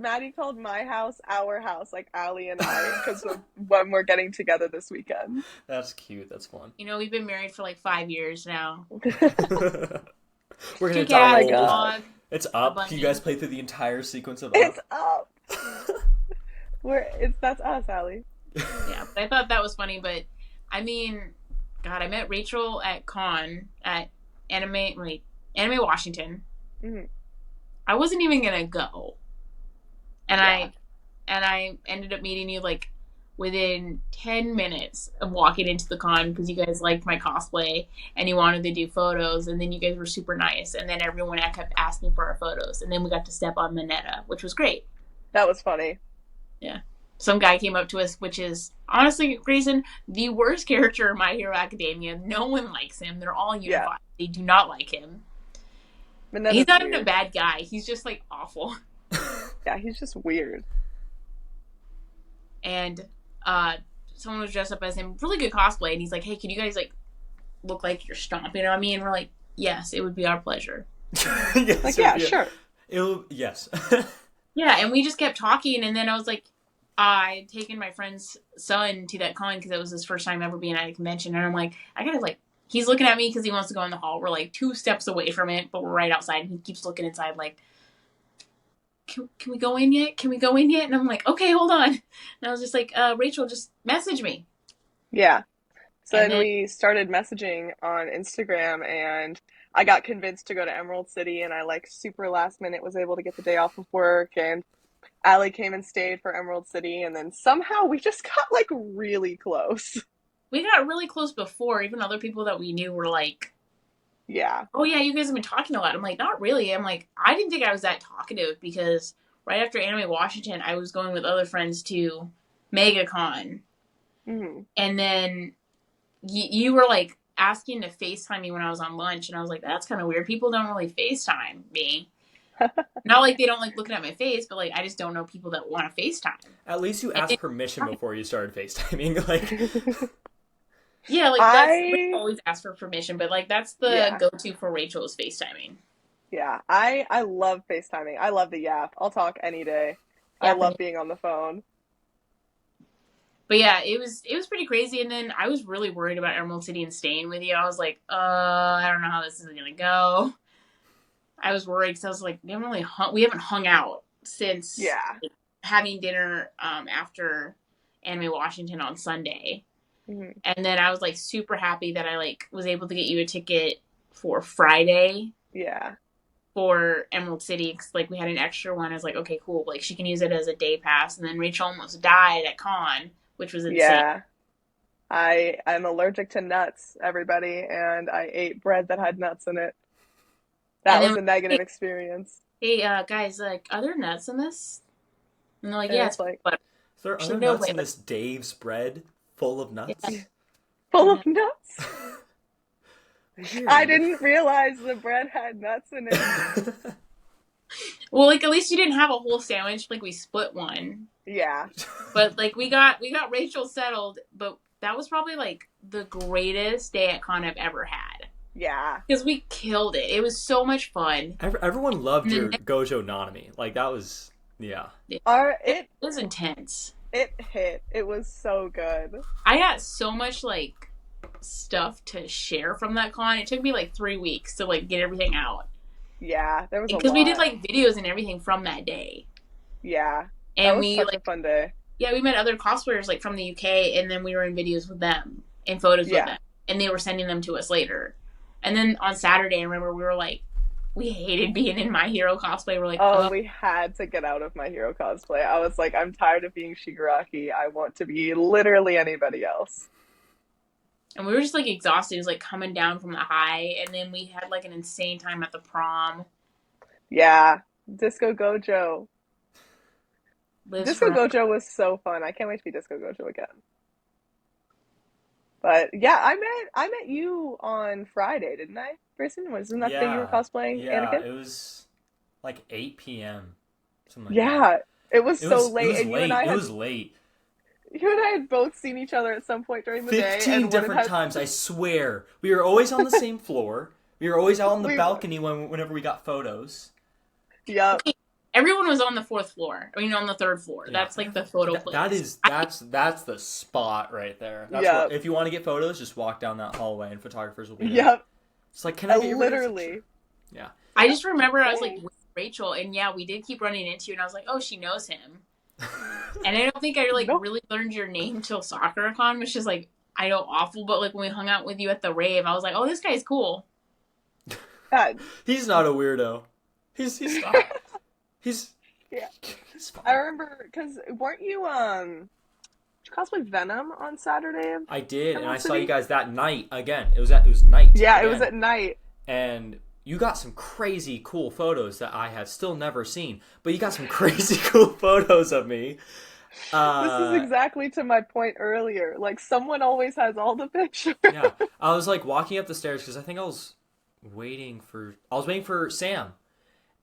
my house our house, like Allie and I, because when we're getting together this weekend. That's cute. That's fun. You know, we've been married for like 5 years now. We're gonna 2 die cats, old. dog. It's Up. bunny. You guys play through the entire sequence of It's Up. up. That's us, Allie. Yeah, but I thought that was funny. But I mean, God, I met Rachel at Con at Anime Washington. Mm-hmm. I wasn't even gonna go, and Yeah. I ended up meeting you like within 10 minutes of walking into the con because you guys liked my cosplay and you wanted to do photos, and then you guys were super nice, and then everyone kept asking for our photos, and then we got to step on Minetta, which was great. That was funny. Yeah. Some guy came up to us, which is honestly, Grayson, the worst character in My Hero Academia. No one likes him. They're all unified. Yeah. They do not like him. Minetta's He's not weird. even a bad guy. He's just like awful. Yeah, he's just weird. And someone was dressed up as him, really good cosplay, and he's like, "Hey, can you guys like look like you're stomping on me?" And we're like, "Yes, it would be our pleasure." Yes, Like, yeah, sure. Yes. Yeah, and we just kept talking, and then I was like, I'd taken my friend's son to that con because it was his first time ever being at a convention, and I'm like, I gotta like, he's looking at me because he wants to go in the hall. We're like 2 steps away from it, but we're right outside, and he keeps looking inside like, can we go in yet? Can we go in yet? And I'm like, okay, hold on. And I was just like, Rachel, just message me. Yeah. So And then then- we started messaging on Instagram, and I got convinced to go to Emerald City, and I like super last minute was able to get the day off of work, and Allie came and stayed for Emerald City, and then somehow we just got like really close. We got really close before. Even other people that we knew were like, Yeah. oh yeah, you guys have been talking a lot. I'm like, not really. I'm like, I didn't think I was that talkative because right after Anime Washington, I was going with other friends to MegaCon. Hmm. And then you were like asking to FaceTime me when I was on lunch, and I was like, that's kind of weird. People don't really FaceTime me. Not like they don't like looking at my face, but like I just don't know people that want to FaceTime. At least you asked permission before you started FaceTiming. Like, Yeah, like we always ask for permission, but like that's the go-to for Rachel is FaceTiming. Yeah. I love FaceTiming. I love the yap. I'll talk any day. I love being on the phone. But yeah, it was pretty crazy, and then I was really worried about Emerald City and staying with you. I was like, I don't know how this is gonna go. I was worried because I was like, we haven't hung out since having dinner after Anime Washington on Sunday. Mm-hmm. And then I was like super happy that I like was able to get you a ticket for Friday. Yeah. For Emerald City because like we had an extra one. I was like, okay, cool. Like she can use it as a day pass. And then Rachel almost died at con, which was insane. Yeah. I'm allergic to nuts, everybody, and I ate bread that had nuts in it. That was a negative experience. Hey, guys, like, are there nuts in this? And they're like, And yeah, it's like, but is there other nuts in this Dave's bread full of nuts? Yeah. full of nuts? Weird. I didn't realize the bread had nuts in it. well, like at least you didn't have a whole sandwich. Like we split one, Yeah. but like we got Rachel settled. But that was probably like the greatest day at con I've ever had. Yeah. Because we killed it. It was so much fun. Everyone loved your Gojo Nanami. Like that was, yeah. It was intense. It hit. It was so good. I got so much like stuff to share from that con. It took me like 3 weeks to like get everything out. Yeah, there was a lot. Because we did like videos and everything from that day. Yeah. And that was we such like a fun day. Yeah, we met other cosplayers like from the UK, and then we were in videos with them and photos with them, and they were sending them to us later. And then on Saturday, I remember we were like, we hated being in My Hero cosplay. We're like, we had to get out of My Hero cosplay. I was like, I'm tired of being Shigaraki. I want to be literally anybody else. and we were just like exhausted. It was like coming down from the high, and then we had like an insane time at the prom. Yeah, Disco Gojo. lives Disco forever. Gojo was so fun. I can't wait to be Disco Gojo again. But yeah, I met you on Friday, didn't I, Grayson? Wasn't that the day you were Yeah, cosplaying yeah. Anakin? It was like 8 p.m. Something like that. Yeah, it was so It late, was and you and late. I It had was late. you and I had both seen each other at some point during the day, 15 and one different had times, I swear. We were always on the same floor. We were always out on the we balcony whenever we got photos. yep. Everyone was on the fourth floor. I mean, on the third floor. Yeah, That's like the photo that place. is that's the spot right there. That's where Yep. if you want to get photos, just walk down that hallway and photographers will be there. Yep. It's like, can I get your video Literally. picture? Yeah. I just remember I was like Thanks. with Rachel, and yeah, we did keep running into you, and I was like, oh, she knows him. And I don't think I like No. really learned your name till SoccerCon, which is like I know awful, but like when we hung out with you at the rave, I was like, oh, this guy's cool. God. He's not a weirdo. He's not. He's Yeah. he's fine. I remember because weren't you did you cosplay Venom on Saturday? I did, and I saw City? you guys that night again. It was night. Yeah, it again. was at night. And you got some crazy cool photos that I have still never seen. But you got some crazy cool photos of me. This is exactly to my point earlier. Like someone always has all the pictures. Yeah, I was like walking up the stairs because I think I was waiting for Sam,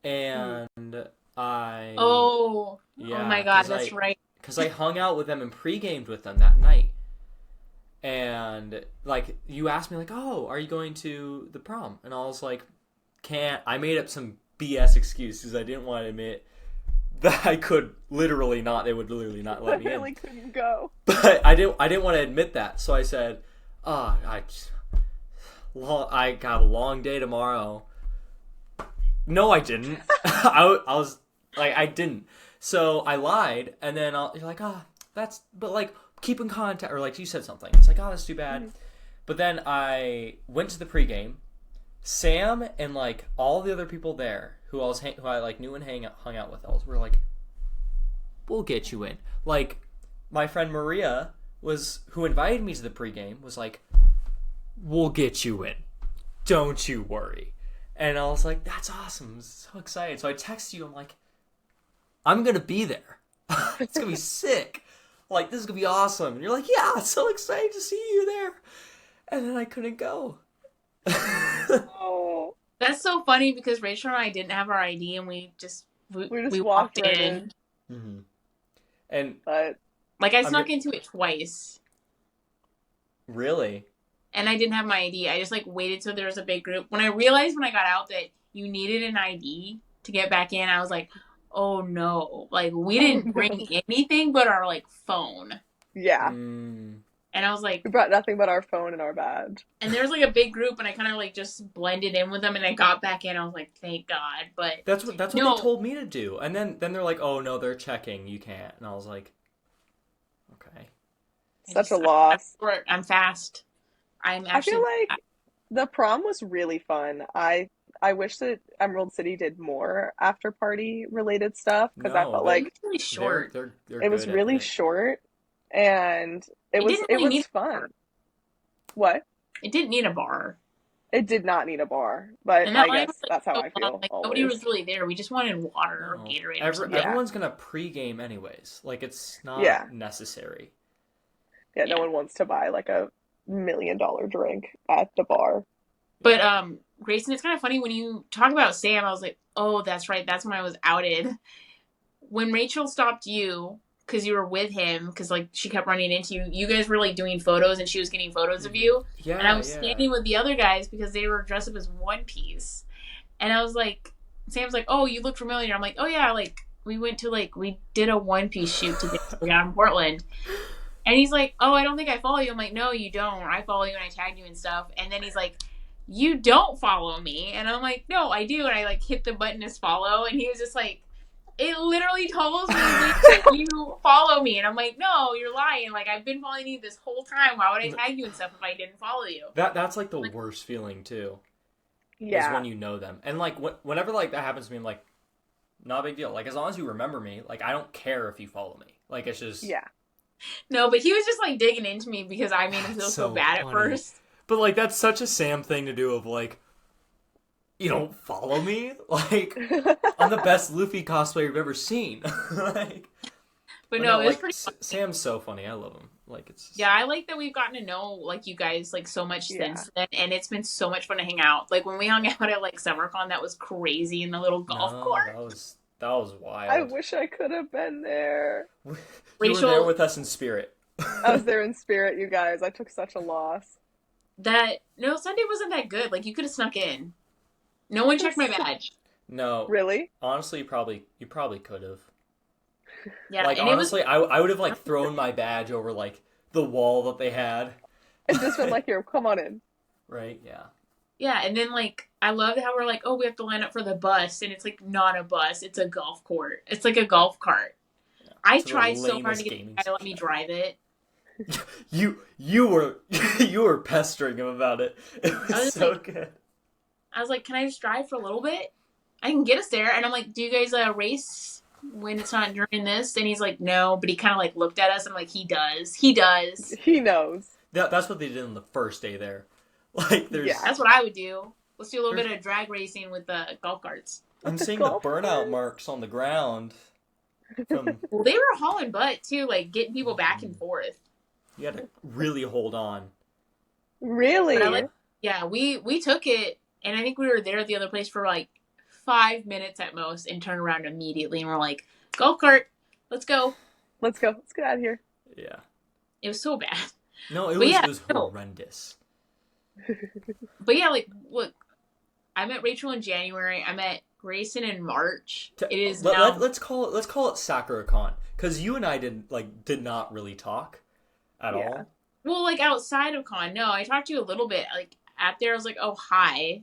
and I Oh, yeah, oh my God, 'cause that's right. because I hung out with them and pre-gamed with them that night. And like you asked me like, "Oh, are you going to the prom?" And I was like, "Can't." I made up some BS excuse because I didn't want to admit that I could literally not. They would literally not let me Literally in. couldn't go. But I didn't want to admit that, so I said, "Oh, I got a long day tomorrow." No, I didn't. I was like, I didn't. So I lied, and then you're like, but like, keep in contact, or like you said something. It's like, oh, that's too bad. Mm-hmm. But then I went to the pregame. Sam and like all the other people there who I like knew and hung out with, were like, we'll get you in. Like my friend Maria who invited me to the pregame was like, we'll get you in. Don't you worry. And I was like, that's awesome. I'm so excited. So I texted you. I'm like, I'm going to be there. It's going to be sick. Like, this is going to be awesome. And you're like, yeah, I'm so excited to see you there. And then I couldn't go. Oh. That's so funny because Rachel and I didn't have our ID, and we just walked right in. Mm-hmm. And but like I snuck into it twice. Really? And I didn't have my ID. I just like waited till there was a big group. When I realized when I got out that you needed an ID to get back in, I was like, oh no. Like we didn't bring anything but our like phone. Yeah. And I was like, we brought nothing but our phone and our badge. And there was like a big group, and I kind of like just blended in with them, and I got back in. I was like, thank God. But that's what they told me to do. And then they're like, oh no, they're checking. You can't. And I was like, okay. Such a loss. I'm fast. I feel like the prom was really fun. I wish that Emerald City did more after party related stuff because I felt like it was really short. It was really short, and it was fun. What? It didn't need a bar. It did not need a bar, but I guess that's how I feel. Like, nobody was really there. We just wanted water or Gatorade. Everyone's gonna pregame anyways. Like it's not necessary. Yeah, no one wants to buy like a $1 million drink at the bar. But Grayson, it's kind of funny when you talk about Sam. I was like, oh, that's right. That's when I was outed. When Rachel stopped you because you were with him, because like she kept running into you. You guys were like doing photos, and she was getting photos of you. Yeah, and I was standing with the other guys because they were dressed up as One Piece. And I was like, Sam's like, oh, you look familiar. I'm like, oh yeah, like we did a One Piece shoot together out in Portland. And he's like, oh, I don't think I follow you. I'm like, no, you don't. I follow you and I tag you and stuff. And then he's like, you don't follow me. And I'm like, no, I do. And I like hit the button as follow. And he was just like, it literally tells me that you follow me. And I'm like, no, you're lying. Like, I've been following you this whole time. Why would I tag you and stuff if I didn't follow you? That's like the worst feeling too. Yeah. Is when you know them. And like whenever like that happens to me, I'm like, not a big deal. Like as long as you remember me, like I don't care if you follow me. Like it's just No, but he was just like digging into me because I made him feel so bad at first. But like that's such a Sam thing to do of like, you don't follow me? Like I'm the best Luffy cosplayer you've ever seen. Like But But no, no, it was like pretty fun. Sam's so funny. I love him. Like it's just, Yeah, I like that we've gotten to know like you guys like so much Yeah. since then, and it's been so much fun to hang out. Like when we hung out at like SummerCon, that was crazy in the little golf no, course. that was I wild. wish I could have been there. You were there Rachel, with us in spirit. I was there in spirit, you guys. I took such a loss. that no Sunday wasn't that good. Like you could have snuck in. No one It was checked my so... badge. No, Really? honestly, you probably could have. Yeah, Like and it was honestly, I would have like thrown my badge over like the wall that they had. And just been like, here, come on in. Right? Yeah. yeah, and then like I loved how we're like, oh, we have to line up for the bus, and it's like not a bus, it's a golf court. It's like a golf cart. Yeah. I It's the tried so hard lamest to get gaming the guy to let me section drive it. You were you were pestering him about it. It I was was so like, good. I was like, can I just drive for a little bit? I can get us there. And I'm like, do you guys race when it's not during this? And he's like, no. But he kind of like looked at us and I'm like, he does. He does. He knows. That's what they did on the first day there. Like there's Yeah. That's what I would do. Let's do a little bit of drag racing with the golf carts. I'm With the seeing the golf burnout carts. marks on the ground from Well, they were hauling butt too, like getting people back and forth. you had to really hold on. Really? But I like, yeah, we took it, and I think we were there at the other place for like 5 minutes at most, and turned around immediately, and we're like, golf cart, let's go. Let's go. Let's get out of here. Yeah. It was so bad. No, But yeah, it was no. horrendous. But yeah, like look, I met Rachel in January. I met Grayson in March. It is now. Let's call it SakuraCon because you and I did not really talk at Yeah. all. Well, like outside of con, no, I talked to you a little bit. Like at there, I was like, oh hi.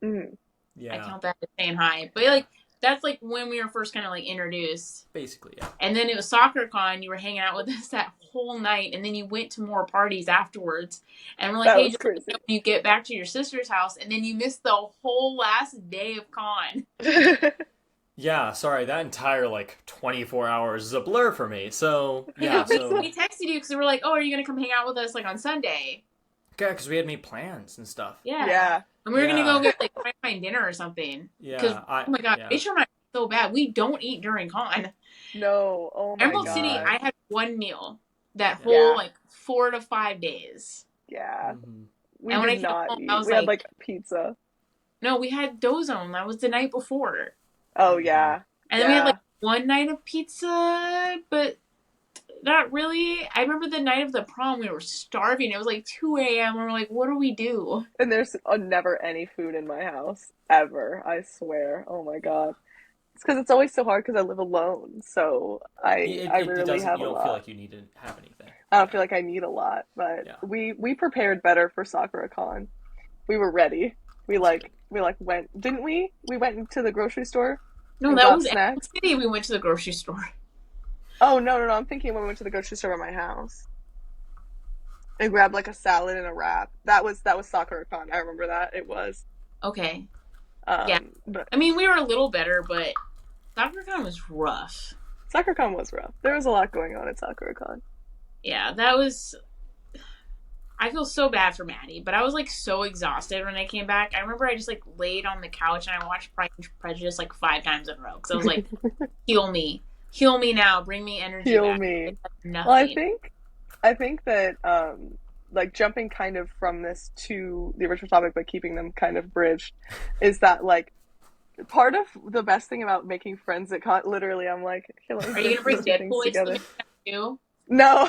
Mhm. I Yeah, count that as saying hi. But like that's like when we were first kind of like introduced. basically, yeah. And then it was SoccerCon. You were hanging out with us that whole night, and then you went to more parties afterwards. And we're like, That hey, was just crazy. when you get back to your sister's house, and then you missed the whole last day of con. Yeah, sorry, that entire like 24 hours is a blur for me. So yeah, so We texted you because we were like, oh, are you gonna come hang out with us like on Sunday? yeah, because we had made plans and stuff. Yeah. Yeah. And we were gonna Yeah. go get like fine dinner or something. Because Yeah, oh my god, yeah. Rachel and I are so bad. We don't eat during con. No. Oh my Emerald god. City, I had one meal that Yeah. whole like 4 to 5 days. Yeah. Mhm. We And when I did came not home, eat. I was We had like- like pizza. No, we had Dozone. That was the night before. Oh yeah. And then we had Yeah. like one night of pizza, but not really. I remember the night of the prom, we were starving. It was like 2 a.m. We were like, what do we do? And there's never any food in my house ever. I swear. Oh my god. It's because it's always so hard because I live alone. So I rarely doesn't. have You a don't lot. feel like you need to have anything. I don't feel like I need a lot, but Yeah. we prepared better for SakuraCon. We were ready. We went, didn't we? We went into the grocery store No, and that got was Emerald snacks. City. We went to the grocery store. Oh no, I'm thinking when we went to the grocery store at my house and grabbed like a salad and a wrap. That was SakuraCon. I remember that. It was. Okay. Um, Yeah. But I mean, we were a little better, but SoccerCon was rough. SakuraCon was rough. There was a lot going on at SakuraCon. Yeah, that was. I feel so bad for Maddy, but I was like so exhausted when I came back. I remember I just like laid on the couch and I watched Pride and Prejudice like 5 times in a row because I was like, heal me now, bring me energy Heal back. me. It's like nothing. Well, I think that like jumping kind of from this to the original topic, but keeping them kind of bridged, is that like part of the best thing about making friends at con. Literally, I'm like, okay, let me Are you gonna bring put some things Deadpool into together. the too? No.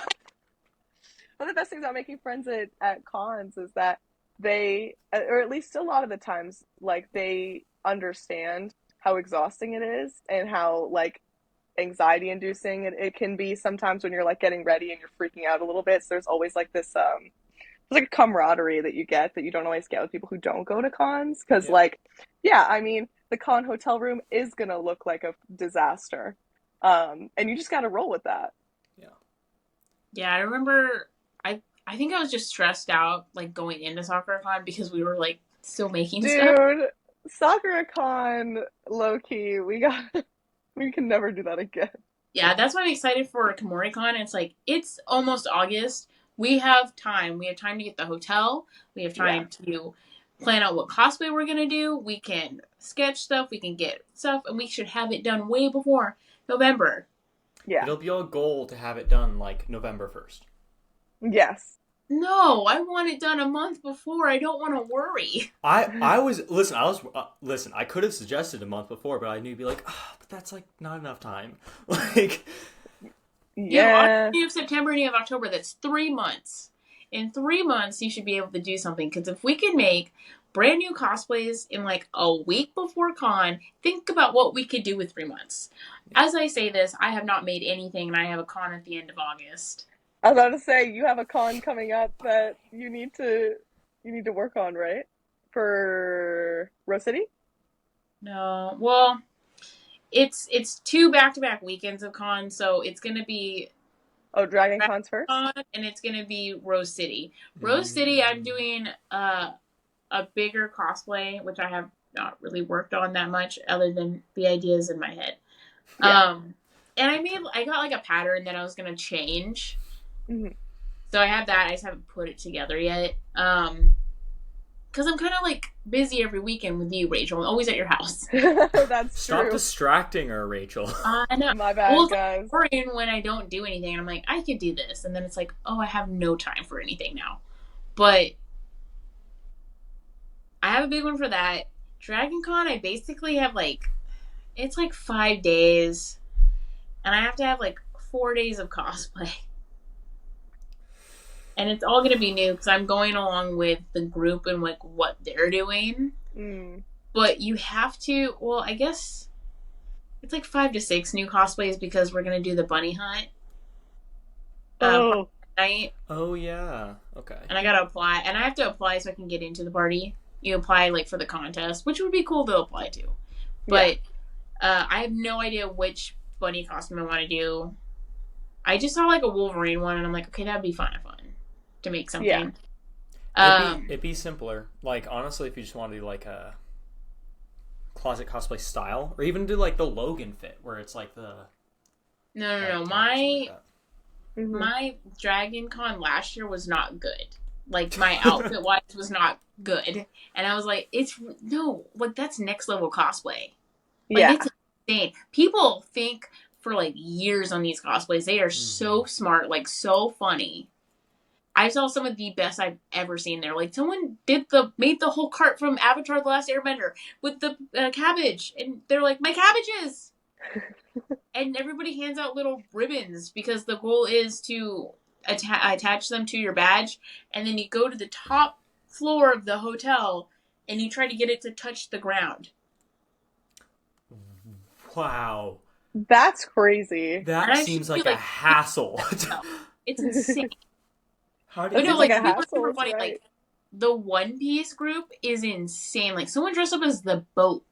One of the best things about making friends at cons is that they, or at least a lot of the times, like they understand how exhausting it is and how like anxiety inducing it can be sometimes when you're like getting ready and you're freaking out a little bit. So there's always like this there's like a camaraderie that you get that you don't always get with people who don't go to cons. Because Yeah. like, yeah, I mean, the con hotel room is gonna look like a disaster. And you just gotta roll with that. Yeah, I remember. I think I was just stressed out like going into SoccerCon because we were like still making stuff. Dude, SakuraCon, low key, we can never do that again. Yeah, that's why I'm excited for Comiccon. It's like it's almost August. We have time. We have time to get the hotel. We have time to plan out what cosplay we're gonna do. We can sketch stuff. We can get stuff, and we should have it done way before November. Yeah. It'll be a goal to have it done like November 1st. Yes. No, I want it done a month before. I don't want to worry. Listen, I could have suggested a month before, but I knew you'd be like, but that's like not enough time. Like, You have Yeah. August, you have September, and you have October. That's 3 months. In 3 months, you should be able to do something. Because if we can make brand new cosplays in like a week before con, think about what we could do with 3 months. As I say this, I have not made anything, and I have a con at the end of August. I was about to say you have a con coming up that you need to work on, right? For Rose City? No, well, it's 2 back-to-back weekends of con, so it's gonna be Oh, Dragon Con's first? Con and it's gonna be Rose City. Rose City, I'm doing a bigger cosplay, which I have not really worked on that much, other than the ideas in my head. Yeah. And I got like a pattern that I was gonna change, Mhm. so I have that. I just haven't put it together yet. Because I'm kind of like busy every weekend with you, Rachel. I'm always at your house. That's stop true. distracting her, Rachel. I know. My bad, Well, it's guys. boring when I don't do anything, and I'm like, I could do this, and then it's like, oh, I have no time for anything now. But I have a big one for that. Dragon Con, I basically have like, it's like 5 days, and I have to have like 4 days of cosplay. And it's all going to be new because I'm going along with the group and like what they're doing. Mm. But you have to, well, I guess it's like 5 to 6 new cosplays because we're going to do the bunny hunt Oh, night. Oh yeah. Okay. And I got to apply. And I have to apply so I can get into the party. You apply like for the contest, which would be cool to apply to. But I have no idea which bunny costume I want to do. I just saw like a Wolverine one and I'm like, okay, that'd be fun to make something. Yeah. It'd be simpler. Like, honestly, if you just want to do like a closet cosplay style, or even do like the Logan fit, where it's like the No. like Mhm. My Dragon Con last year was not good. Like my outfit wise was not good. And I was like, like that's next level cosplay. Like Yeah. it's insane. People think for like years on these cosplays. They are so smart, like so funny. I saw some of the best I've ever seen there. Like someone made the whole cart from Avatar: The Last Airbender with the cabbage, and they're like, my cabbages. And everybody hands out little ribbons because the goal is to attach them to your badge, and then you go to the top floor of the hotel and you try to get it to touch the ground. wow, That's crazy. And that I seems feel like a like hassle. it's insane. How do Oh you no, Seems like like a people are hassle, super it's funny. right. Like the One Piece group is insane. Like someone dressed up as the boat,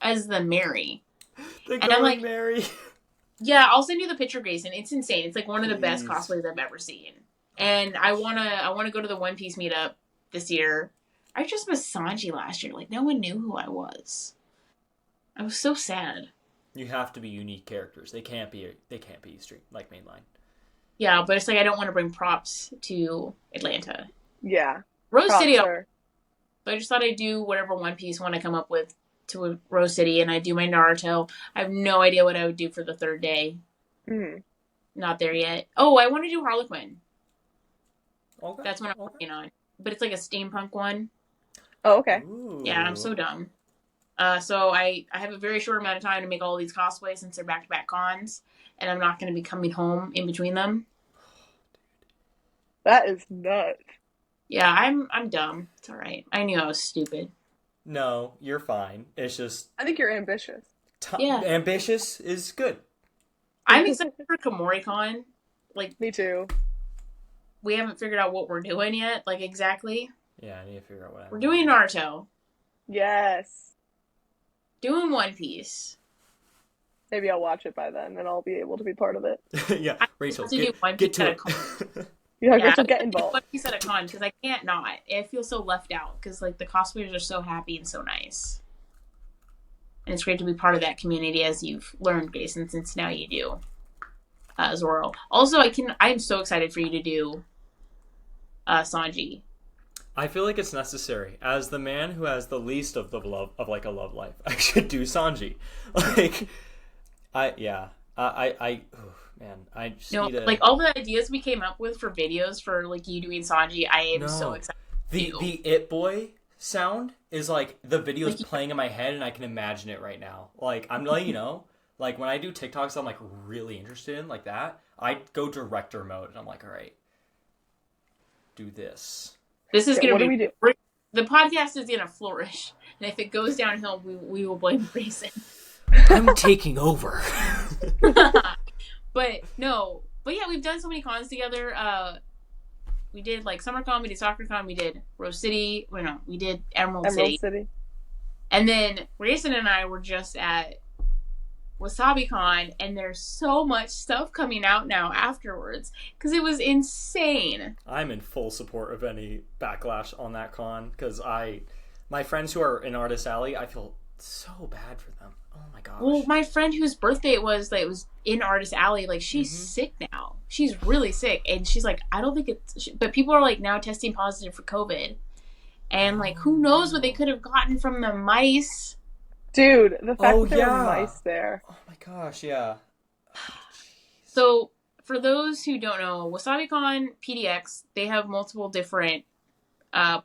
as the Mary. the And I'm Going like, Mary? yeah, I'll send you the picture, Grayson. It's insane. It's like one of the best Please. cosplays I've ever seen. And I wanna go to the One Piece meetup this year. I just was Sanji last year. Like no one knew who I was. I was so sad. You have to be unique characters. They can't be street like mainline. Yeah, but it's like I don't want to bring props to Atlanta. Yeah. Rose Props City. are- So I just thought I'd do whatever One Piece one I come up with to Rose City, and I do my Naruto. I have no idea what I would do for the third day. Mhm. Not there yet. Oh, I want to do Harlequin. Okay. That's what I'm working on. But it's like a steampunk one. Oh, okay. Ooh. Yeah, I'm so dumb. So I have a very short amount of time to make all these cosplays since they're back-to-back cons, and I'm not going to be coming home in between them. That is nuts. Yeah, I'm dumb. It's all right. I knew I was stupid. No, you're fine. It's just I think you're ambitious. Yeah. ambitious is good. I'm excited for KomoriCon. Like, Me too. we haven't figured out what we're doing yet, like exactly. Yeah, I need to figure out what We're doing Naruto, Yes. doing One Piece. Maybe I'll watch it by then and I'll be able to be part of it. yeah, I'm Rachel, supposed to do One get Piece to at a it. con. Yeah, Yeah, Rachel, I'm get gonna do involved. One Piece at a con because I can't not. I feel so left out because like the cosplayers are so happy and so nice, and it's great to be part of that community as you've learned, Grayson, since now you do Zoro. Also, I'm so excited for you to do Sanji. I feel like it's necessary. As the man who has the least of the love of like a love life, I should do Sanji. Like, yeah. Oh, man, I just No, need a like all the ideas we came up with for videos for like you doing Sanji, I am so no. excited The to. the It Boy sound is like the video's Like playing in my head, and I can imagine it right now. Like I'm letting you know, like when I do TikToks, I'm like really interested in like that. I go director mode, and I'm like, all right, do this. this is Okay, gonna what do be we do? the podcast is gonna flourish, and if it goes downhill, we will blame Grayson. I'm taking over. But no, but yeah, we've done so many cons together. We did like SummerCon, we did SoccerCon, we did Rose City. Well, no, we did Emerald Emerald City, City. and then Grayson and I were just at WasabiCon, and there's so much stuff coming out now afterwards because it was insane. I'm in full support of any backlash on that con because my friends who are in Artist Alley, I feel so bad for them. Oh my gosh. Well, my friend whose birthday it was, that was in Artist Alley, like she's sick now. She's really sick, and she's like, I don't think it's. But people are like now testing positive for COVID, and like who knows what they could have gotten from the mice. Dude, the fact Oh that there were yeah. mice there. Oh my gosh, yeah. So for those who don't know, WasabiCon PDX, they have multiple different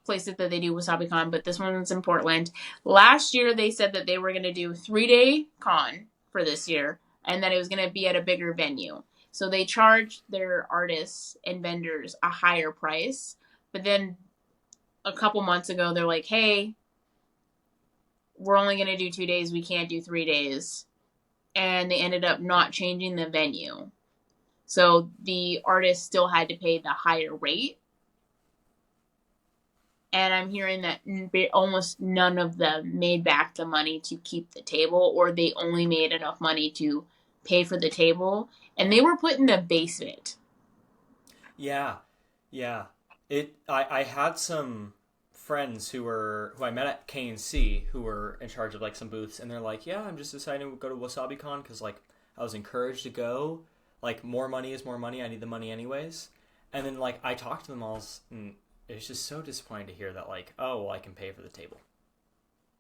places that they do WasabiCon, but this one's in Portland. Last year, they said that they were going to do 3-day con for this year, and that it was going to be at a bigger venue. So they charged their artists and vendors a higher price, but then a couple months ago, they're like, hey, we're only going to do 2 days. We can't do 3 days. And they ended up not changing the venue. So the artist still had to pay the higher rate. And I'm hearing that almost none of them made back the money to keep the table, or they only made enough money to pay for the table. And they were put in the basement. Yeah. Yeah. I had some friends who I met at KNC who were in charge of like some booths, and they're like, yeah, I'm just deciding to go to WasabiCon because like I was encouraged to go. Like more money is more money. I need the money anyways. And then like I talked to them all, and it was just so disappointing to hear that like, oh, well, I can pay for the table.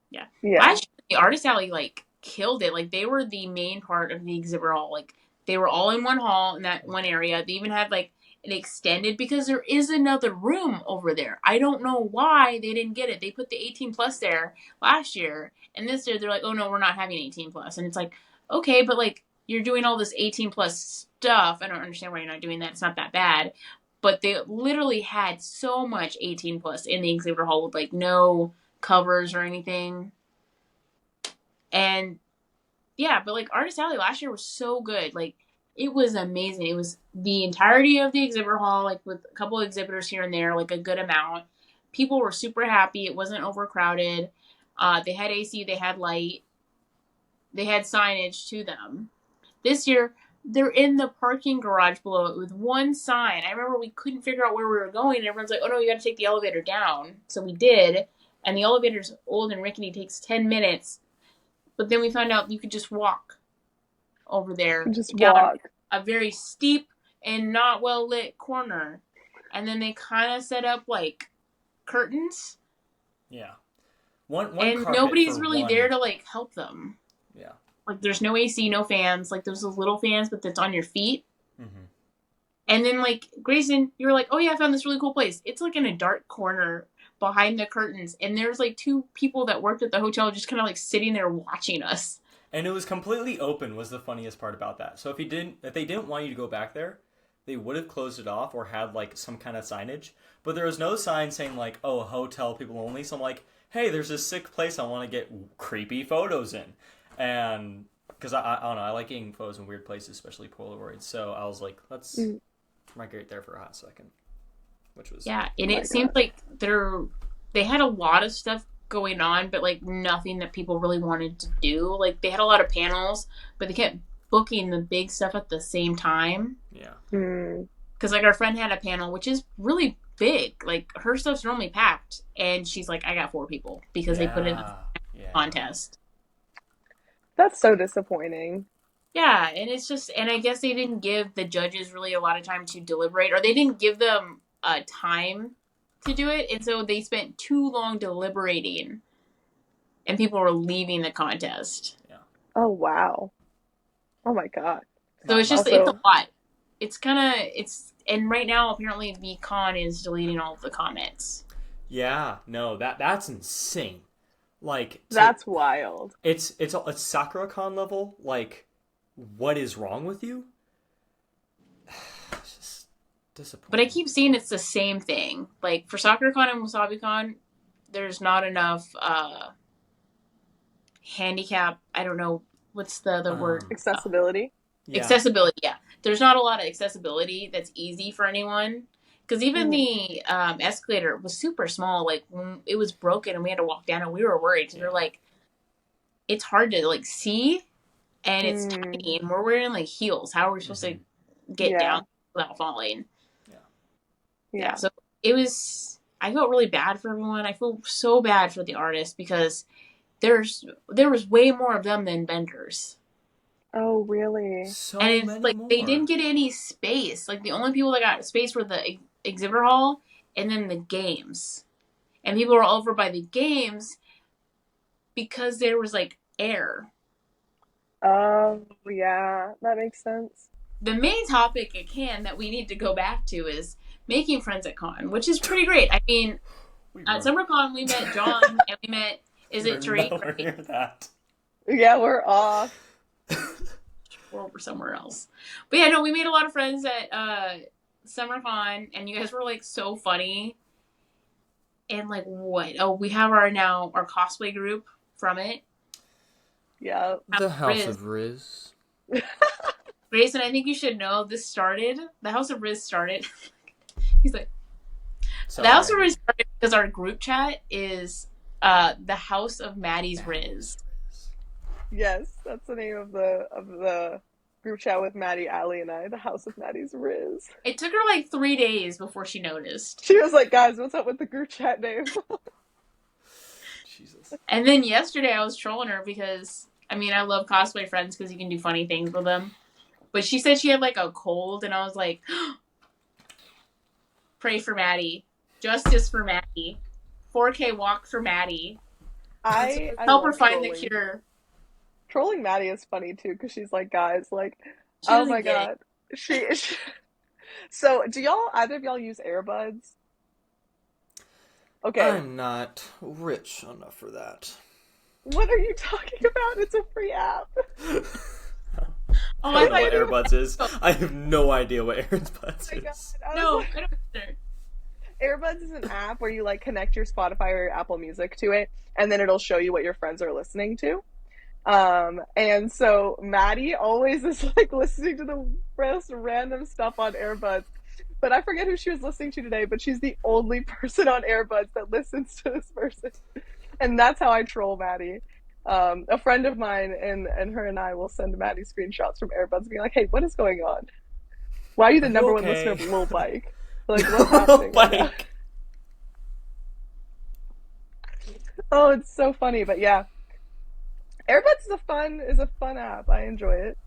Yeah. Yeah. Last year, the Artist Alley like killed it. Like they were the main part of the exhibit hall. Like they were all in one hall in that one area. They even had like an extended, because there is another room over there. I don't know why they didn't get it. They put the 18 plus there last year, and this year they're like, oh no, we're not having 18 plus. And it's like, okay, but like you're doing all this 18 plus stuff. I don't understand why you're not doing that. It's not that bad. But they literally had so much 18 plus in the exhibit hall with like no covers or anything. And yeah, but like Artist Alley last year was so good. Like it was amazing. It was the entirety of the exhibit hall, like with a couple of exhibitors here and there, like a good amount. People were super happy. It wasn't overcrowded. They had AC, they had light, they had signage to them. This year, they're in the parking garage below it with one sign. I remember we couldn't figure out where we were going, and everyone's like, oh no, you gotta take the elevator down. So we did, and the elevator's old and rickety, takes 10 minutes. But then we found out you could just walk over there. Just down walk. a very steep and not well lit corner. And then they kind of set up like curtains. Yeah. One and carpet nobody's for really one. there to like help them. Yeah. Like there's no AC, no fans. Like there's those little fans, but that's on your feet. Mm-hmm. And then like Grayson, you were like, oh yeah, I found this really cool place. It's like in a dark corner behind the curtains, and there's like 2 people that worked at the hotel just kind of like sitting there watching us. And it was completely open was the funniest part about that. So if they didn't want you to go back there, they would have closed it off or had like some kind of signage. But there was no sign saying like, oh, hotel people only. So I'm like, hey, there's this sick place I want to get creepy photos in. And because I don't know, I like getting photos in weird places, especially Polaroids. So I was like, let's migrate there for a hot second. Which was and it seemed like they had a lot of stuff going on, but like nothing that people really wanted to do. Like they had a lot of panels, but they kept booking the big stuff at the same time. Yeah. Because like our friend had a panel which is really big. Like her stuff's normally packed, and she's like, I got 4 people because they put it in the contest. That's so disappointing. Yeah, and it's just, and I guess they didn't give the judges really a lot of time to deliberate, or they didn't give them time to do it, and so they spent too long deliberating, and people were leaving the contest. Yeah. Oh wow. Oh my god. So it's just, it's a Also, lot. And right now, apparently, VCon is deleting all of the comments. Yeah, no, that's insane. Like to that's wild. it's SakuraCon level. Like, what is wrong with you? It's just But I disappointing. keep seeing it's the same thing. Like, for SoccerCon and WasabiCon, there's not enough handicap. I don't know. What's the other word? Accessibility. Yeah, Accessibility, yeah. There's not a lot of accessibility that's easy for anyone. Because even Hmm. the escalator was super small. Like, when it was broken and we had to walk down, and we were worried because we yeah, were like, it's hard to, like, see, and it's Hmm. tiny, and we're wearing, like, heels. How are we supposed to hmm get Yeah. down without falling? yeah. Yeah, Yeah. so it was, I felt really bad for everyone. I feel so bad for the artists because there was way more of them than vendors. Oh, really? And So it's many like they more. didn't get any space. Like the only people that got space were the exhibitor hall and then the games. And people were over by the games because there was like air. Oh, yeah. That makes sense. The main topic at hand that we need to go back to is making friends at con, which is pretty great. I mean, We at were SummerCon we met John and we met, is we it were Tariq, nowhere right? near that. Yeah, we're off. Or over somewhere else. But yeah, no, we made a lot of friends at SummerCon, and you guys were like so funny. And like what? Oh, we have our cosplay group from it. Yeah. The House Riz. of Riz. Grayson, I think you should know this started. The House of Riz started. He's like, the House of Sorry. Riz started because our group chat is the House of Maddy's Riz. Yes, that's the name of the group chat with Maddie, Allie, and I, the House of Maddie's Riz. It took her like 3 days before she noticed. She was like, guys, what's up with the group chat name? Jesus. And then yesterday I was trolling her because I mean I love cosplay friends because you can do funny things with them. But she said she had like a cold, and I was like, pray for Maddy, justice for Maddy, 4K walk for Maddy. I Help her love find the trolling. cure. Trolling Maddie is funny too, because she's like, guys, like, She oh doesn't my get it. god. She So do y'all either of y'all use earbuds? Okay. I'm not rich enough for that. What are you talking about? It's a free app. Oh, I I don't know thought what you AirBuds is. were. I have no idea what Oh AirBuds my god. is. I was No, like, I don't either. Earbuds is an app where you like connect your Spotify or your Apple Music to it, and then it'll show you what your friends are listening to. And so Maddie always is like listening to the most random stuff on Airbuds. But I forget who she was listening to today, but she's the only person on Airbuds that listens to this person. And that's how I troll Maddie. A friend of mine and her and I will send Maddie screenshots from Airbuds being like, hey, what is going on? Why are you the Are you number one listener okay? of Lil Bike? Like, what's happening right now? Bike. Oh, it's so funny. But yeah, Airbuds is a fun app. I enjoy it.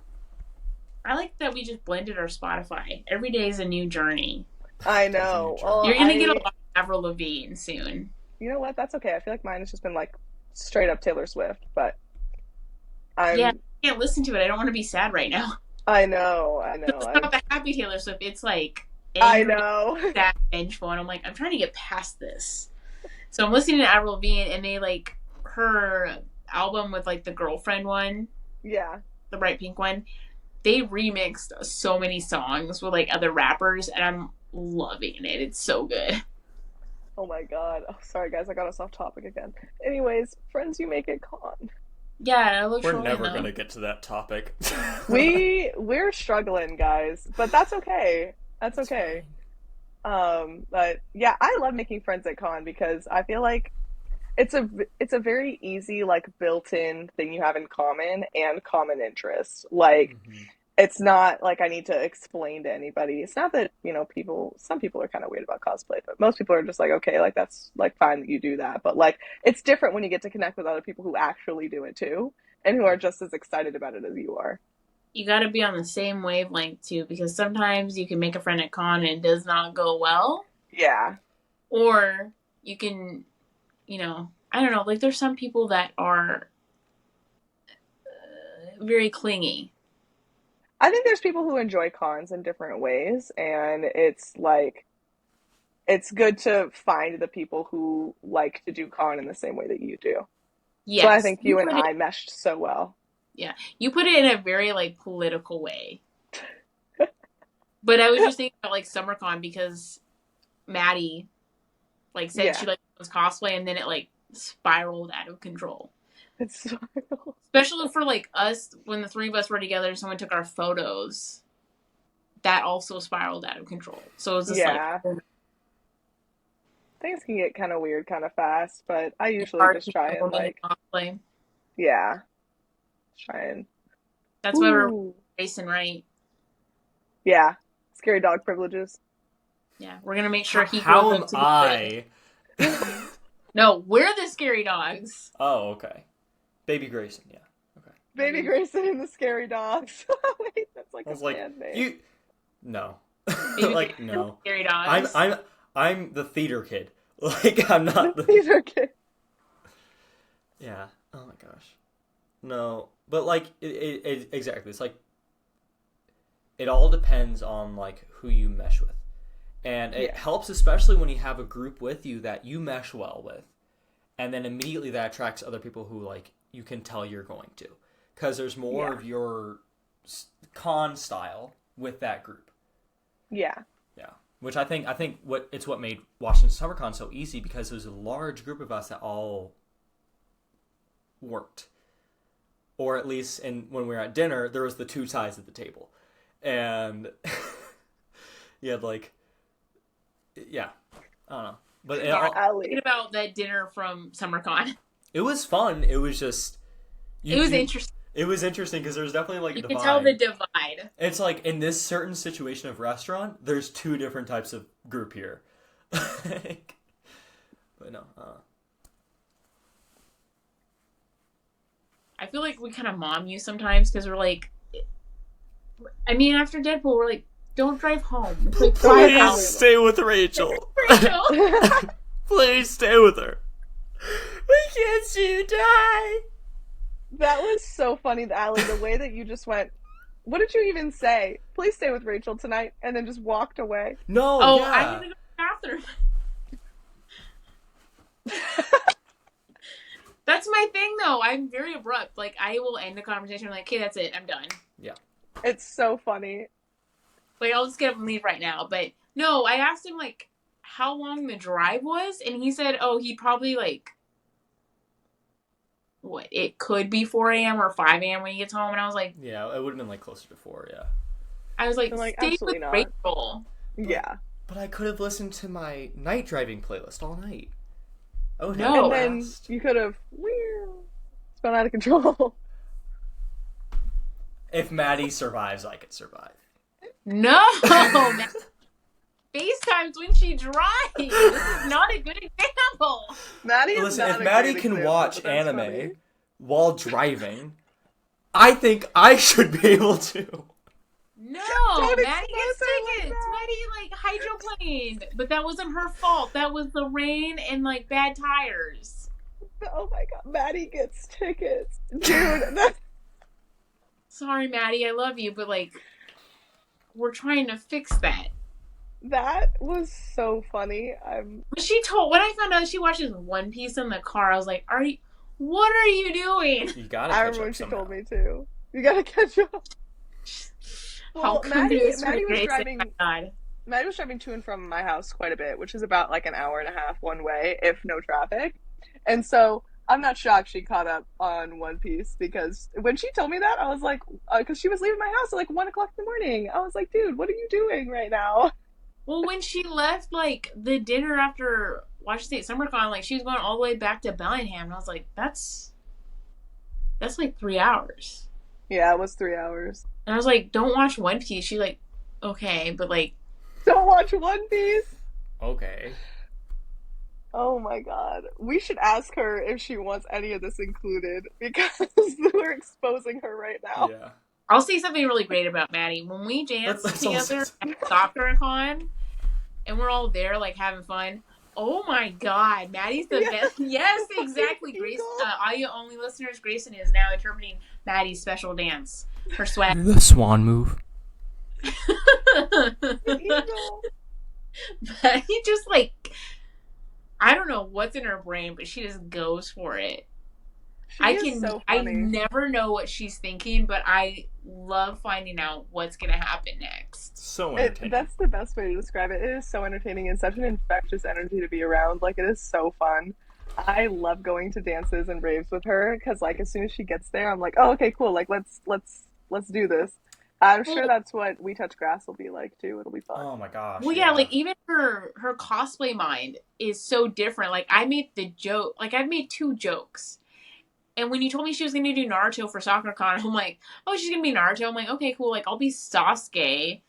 I like that we just blended our Spotify. Every day is a new journey. I That's a new know. Well, journey. You're gonna get a lot of Avril Lavigne soon. you know what? That's okay. I feel like mine has just been like straight up Taylor Swift, but Yeah, I'm, I can't listen to it. I don't want to be sad right now. I know, It's not the happy Taylor Swift. It's like I angry, know. sad, vengeful, and I'm like, I'm trying to get past this. So I'm listening to Avril Lavigne, and they like her album with like the girlfriend one, Yeah. the bright pink one. They remixed so many songs with like other rappers, and I'm loving it. It's so good. Oh my God. Oh, sorry guys, I got us off topic again. Anyways, friends you make at con. Yeah, I look We're trolling never them. gonna get to that topic. We're struggling, guys, but that's okay. That's It's okay. fine. But yeah, I love making friends at con because I feel like it's a very easy like built-in thing you have in common and common interests. Like Mhm. it's not like I need to explain to anybody. It's not that, some people are kind of weird about cosplay, but most people are just like, okay, like that's like fine that you do that. But like it's different when you get to connect with other people who actually do it too and who are just as excited about it as you are. You got to be on the same wavelength too, because sometimes you can make a friend at con and it does not go well, Yeah. or you can, I don't know. Like there's some people that are very clingy. I think there's people who enjoy cons in different ways, and it's like it's good to find the people who like to do con in the same way that you do. So I Yes, think you and I meshed so well. yeah, you put it in a very like political way. But I was just thinking about like SummerCon because Maddy like said Yeah, she like was cosplay and then it like spiraled out of control. it's so Especially for like us when the three of us were together and someone took our photos. That also spiraled out of control. So it was just like yeah. Things can get kind of weird kind of fast, but I usually hard just to try and handle in like, cosplay. yeah, try and That's why we're ooh, Grayson, right? yeah, scary dog privileges. Yeah, we're gonna make sure he How grows am up to be I? good. No, we're the scary dogs. Oh, okay. Baby Grayson, yeah. Okay. Baby Grayson and the scary dogs. Wait, that's like I a was like, band name. you no. Baby Like, Grayson, no. scary I'm dogs. I'm I'm the theater kid. Like, I'm not the These are kids. Yeah. Oh my gosh. No. But like exactly. It's like it all depends on like who you mesh with. And it Yeah. helps especially when you have a group with you that you mesh well with. And then immediately that attracts other people who like you can tell you're going to, because there's more Yeah. of your con style with that group. Yeah. Yeah, which I think what made Washington SummerCon so easy, because it was a large group of us that all worked, or at least when we were at dinner, there was the two sides at the table, and you had like, yeah, I don't know, but Thinking about that dinner from SummerCon. it was fun. It was just It was interesting. It was interesting because there's definitely like a You divide. can tell the divide. It's like in this certain situation of restaurant, there's two different types of group here. But no. I feel like we kind of mom you sometimes because we're like, I mean, after Deadpool, we're like, don't drive home. It's like, drive out. Stay with Rachel. Rachel. Please stay with her. We can't see you die. That was so funny, Allie, the way that you just went, what did you even say? Please stay with Rachel tonight, and then just walked away. No, Oh, yeah. I need to go to the bathroom. That's my thing, though. I'm very abrupt. Like, I will end a conversation. I'm like, okay, that's it. I'm done. Yeah. It's so funny. Like, I'll just get up and leave right now. But, no, I asked him, like, how long the drive was, and he said, oh, he'd probably, like, what, it could be 4 a.m. or 5 a.m. when he gets home, and I was like... Yeah, it would have been, like, closer to 4, yeah. I was like, like stay absolutely with not. Rachel. Yeah. But I could have listened to my night driving playlist all night. Oh, No. And then you could have spun out of control. If Maddy survives, I could survive. No! FaceTimes when she drives. This is not a good example. Maddy is Listen, not if a Maddy great can example, watch but that's anime funny. while driving, I think I should be able to. No, Don't Maddy expose gets her like tickets. that. Maddie like hydroplaned, but that wasn't her fault. That was the rain and like bad tires. Oh my god, Maddy gets tickets. Dude, that's... Sorry, Maddie, I love you, but like, we're trying to fix that. that was so funny. When I found out she watches One Piece in the car, I was like, what are you doing? You gotta I catch remember when up she somehow. told me to. You gotta catch up. How Well, come Maddy this was Grayson? driving. My God. Maddie was driving to and from my house quite a bit, which is about like an hour and a half one way, if no traffic. And so I'm not shocked she caught up on One Piece, because when she told me that, I was like, because she was leaving my house at like 1 o'clock in the morning. I was like, dude, what are you doing right now? Well, when she left, like, the dinner after Washington State SummerCon, like, she was going all the way back to Bellingham, and I was like, that's like 3 hours. Yeah, it was 3 hours. And I was like, don't watch One Piece. She's like, okay, but like... Don't watch One Piece! Okay. Oh my god. We should ask her if she wants any of this included, because we're exposing her right now. Yeah. I'll say something really great about Maddie. When we danced That's together also... at SoccerCon, and we're all there, like, having fun, Oh my God, Maddie's the Yeah. best. Yes, exactly. Grace, Eagle. audio only listeners, Grayson is now interpreting Maddie's special dance. Her swag. The swan move. The eagle. But he just like, I don't know what's in her brain, but she just goes for it. She is so I funny. never know what she's thinking, but I love finding out what's gonna happen next. So entertaining. That's the best way to describe it. It is so entertaining and such an infectious energy to be around. Like, it is so fun. I love going to dances and raves with her because, like, as soon as she gets there, I'm like, oh, okay, cool. Like, let's do this. I'm sure that's what We Touch Grass will be like too. It'll be fun. Oh my gosh. Well, yeah, like even her cosplay mind is so different. Like I made the joke, like I've made 2 jokes. And when you told me she was going to do Naruto for SoccerCon, I'm like, oh, she's going to be Naruto. I'm like, okay, cool. Like, I'll be Sasuke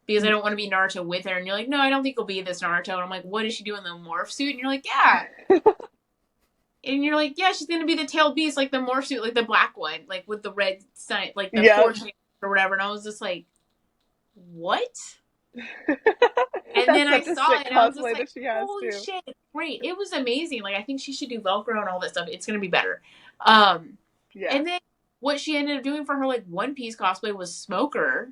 because I don't want to be Naruto with her. And you're like, no, I don't think it'll be this Naruto. And I'm like, what is she doing, the morph suit? And you're like, yeah. And you're like, yeah, she's going to be the tailed beast, like the morph suit, like the black one, like with the red sign, like the fortune or whatever. And I was just like, what? And then I saw it and I was just like, holy shit, great. It was amazing. Like, I think she should do Velcro and all that stuff. It's going to be better. Yeah. And then what she ended up doing for her, like, One Piece cosplay was Smoker.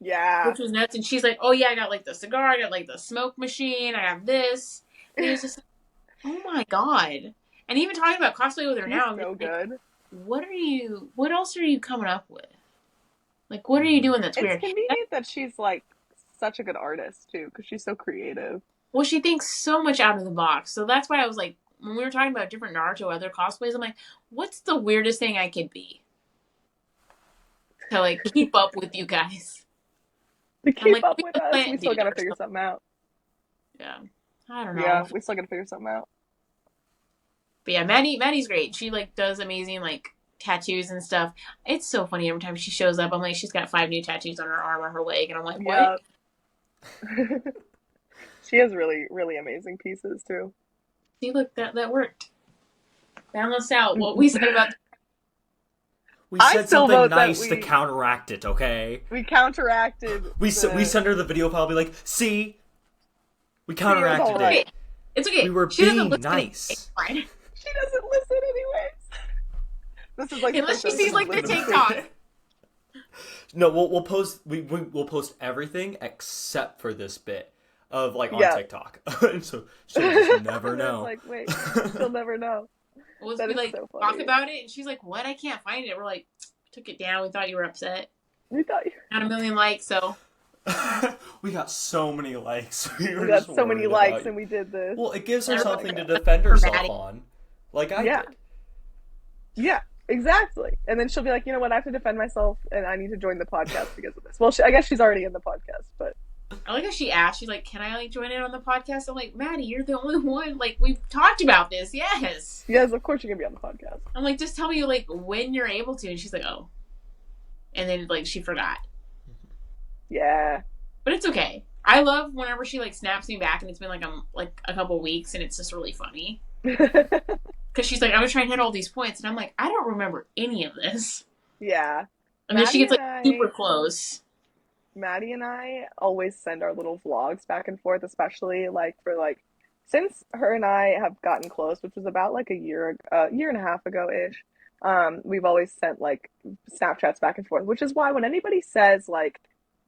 Yeah. Which was nuts. And she's like, oh, yeah, I got, like, the cigar. I got, like, the smoke machine. I got this. And it was just like, oh, my God. And even talking about cosplay with her now. So like, good. What else are you coming up with? Like, what are you doing that's weird? It's convenient that she's, like, such a good artist, too, because she's so creative. Well, she thinks so much out of the box. So that's why I was like, when we were talking about different Naruto other cosplays, I'm like, what's the weirdest thing I could be? To, like, keep up with you guys. To keep up with us, we still gotta figure something out. Yeah. I don't know. Yeah, we still gotta figure something out. But yeah, Maddie's great. She, like, does amazing, like, tattoos and stuff. It's so funny every time she shows up. I'm like, she's got 5 new tattoos on her arm or her leg. And I'm like, what? Yeah. She has really, really amazing pieces, too. See, look, that worked. Balanced out what we said about... We said something nice to counteract it, okay? We counteracted. We send her the video file, be like, see? We counteracted it. It's okay. We were being nice. She doesn't listen anyways. This is like unless she sees like the TikTok. No, we'll post we'll post everything except for this bit of like on TikTok. So she'll just never know. Like, wait, she'll never know. We'll just be like, so talk about it, and she's like, what? I can't find it. We're like, took it down. We thought you were upset. We thought you got 1 million likes, so. We got so many likes. We got so many likes, and we did this. Well, it gives her something to defend herself on, like I did. Yeah, exactly. And then she'll be like, you know what? I have to defend myself, and I need to join the podcast because of this. Well, I guess she's already in the podcast, but. I like how she asked. She's like, "Can I like join in on the podcast?" I'm like, "Maddy, you're the only one. Like, we've talked about this. Yes. Yes, of course you're gonna be on the podcast." I'm like, "Just tell me like when you're able to." And she's like, "Oh," and then like she forgot. Yeah. But it's okay. I love whenever she like snaps me back, and it's been like a couple weeks, and it's just really funny. Because she's like, "I was trying to hit all these points," and I'm like, "I don't remember any of this." Yeah. And then she gets like super close. Maddy and I always send our little vlogs back and forth, especially like for like since her and I have gotten close, which was about like a year and a half ago ish. We've always sent like Snapchats back and forth, which is why when anybody says like,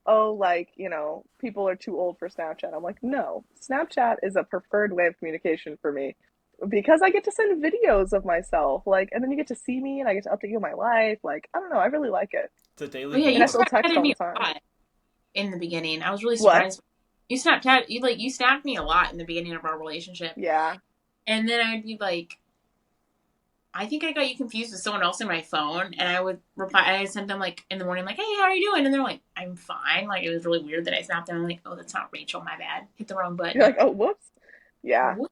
oh, like, you know, people are too old for Snapchat, I'm like, no, Snapchat is a preferred way of communication for me because I get to send videos of myself, like, and then you get to see me and I get to update you on my life. Like, I don't know, I really like it. It's a daily. Yeah, and I still text all the time. In the beginning, I was really surprised. What? You snapped me a lot in the beginning of our relationship. Yeah. And then I'd be like, I think I got you confused with someone else in my phone, and I would reply. I sent them like in the morning, like, "Hey, how are you doing?" And they're like, "I'm fine." Like it was really weird that I snapped them. I'm like, "Oh, that's not Rachel. My bad. Hit the wrong button." You're like, "Oh, whoops." Yeah. What?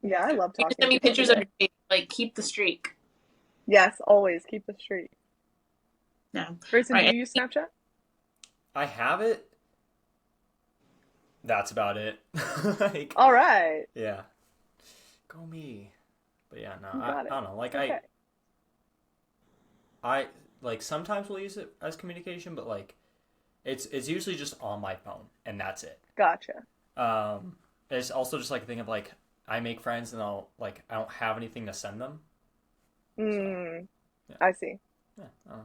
Yeah, I love talking. Send me pictures of your face. Like, keep the streak. Yes, always keep the streak. No. Grayson, do you use Snapchat? I have it. That's about it. Like, all right. Yeah. Go me. But yeah, no, I don't know. Like okay. I like sometimes we'll use it as communication, but like it's usually just on my phone and that's it. Gotcha. it's also just like a thing of like I make friends and I don't have anything to send them. So Mm, yeah, I see. yeah. I don't know.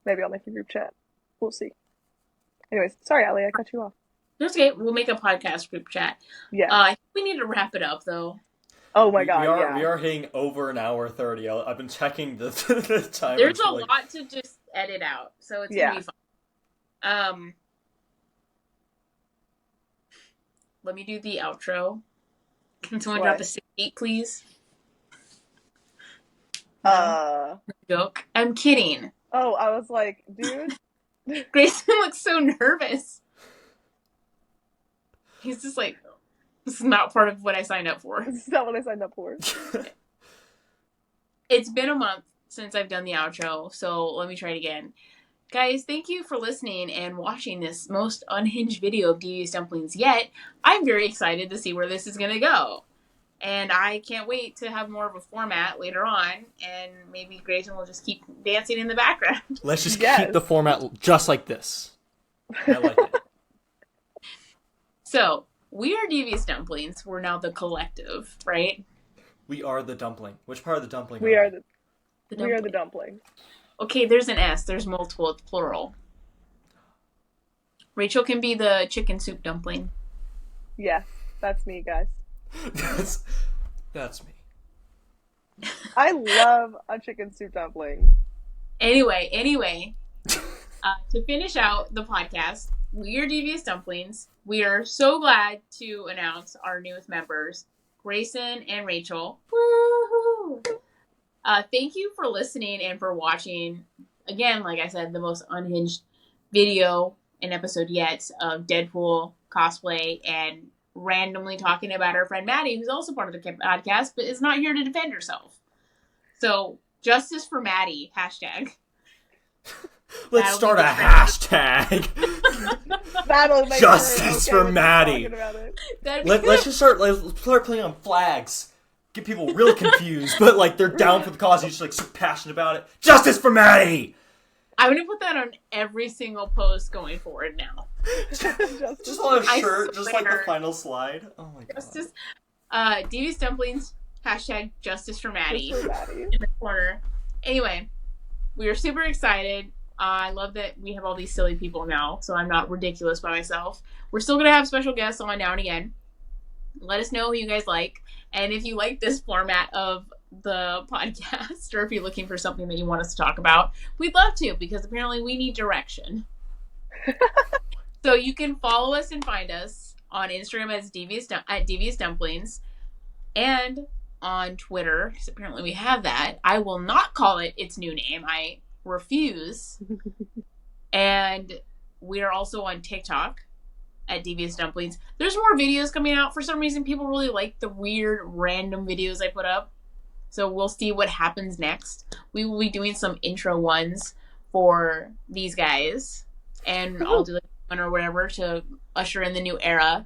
Maybe I'll make a group chat. We'll see. Anyways, sorry, Allie, I cut you off. That's okay. We'll make a podcast group chat. Yes. I think we need to wrap it up though. Oh my We God, are yeah. we are hitting over an hour 30. I've been checking the the timer. There's for a like, lot to just edit out, so it's gonna Yeah. be fun. Let me do the outro. Can someone drop a 6-8, please? No? Joke. I'm kidding. Oh, I was like, dude. Grayson looks so nervous. He's just like, this is not part of what I signed up for. This is not what I signed up for. It's been a month since I've done the outro, so let me try it again. Guys, thank you for listening and watching this most unhinged video of Devious Dumplings yet. I'm very excited to see where this is going to go. And I can't wait to have more of a format later on, and maybe Grayson will just keep dancing in the background. Let's just Yes. keep the format just like this. I like it. So, we are Devious Dumplings. We're now the collective, right? We are the dumpling. Which part of the dumpling? We are we? the dumpling. Okay, there's an S. There's multiple. It's plural. Rachel can be the chicken soup dumpling. Yes, that's me, guys. That's me. I love a chicken soup dumpling. Anyway, to finish out the podcast, we are Devious Dumplings. We are so glad to announce our newest members, Grayson and Rachel. Woohoo! Thank you for listening and for watching. Again, like I said, the most unhinged video and episode yet of Deadpool, Cosplay, and randomly talking about our friend Maddy, who's also part of the podcast, but is not here to defend herself. So, justice for Maddy, hashtag. Let's start a hashtag. That'll make Justice her okay for with Maddy. talking about it. Let's just start playing on flags. Get people really confused, but like they're down for the cause. You're just like so passionate about it. Justice for Maddy. I'm gonna put that on every single post going forward now. Just on a shirt, just like the swear. final slide. Oh my god. Justice, Devious Dumplings, hashtag Justice for Maddy Just for Maddy. in the corner. Anyway, we are super excited. I love that we have all these silly people now, so I'm not ridiculous by myself. We're still gonna have special guests on now and again. Let us know who you guys like, and if you like this format of the podcast, or if you're looking for something that you want us to talk about, we'd love to, because apparently we need direction. So you can follow us and find us on Instagram as Devious Dumplings, and on Twitter, because apparently we have that. I will not call it its new name. I refuse. And we are also on TikTok at Devious Dumplings. There's more videos coming out. For some reason, people really like the weird, random videos I put up. So we'll see what happens next. We will be doing some intro ones for these guys. And I'll do like one or whatever to usher in the new era.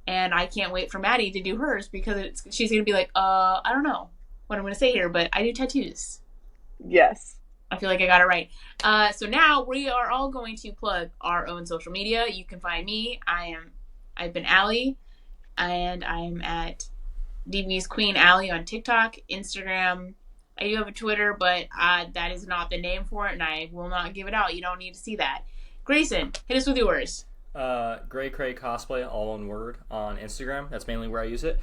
And I can't wait for Maddy to do hers, because she's going to be like, I don't know what I'm going to say here, but I do tattoos. Yes. I feel like I got it right. So now we are all going to plug our own social media. You can find me. I've been Allie, and I'm at Devious Queen Allie on TikTok, Instagram. I do have a Twitter, but that is not the name for it, and I will not give it out. You don't need to see that. Grayson, hit us with yours. Gray Cray Cosplay, all one word, on Instagram. That's mainly where I use it.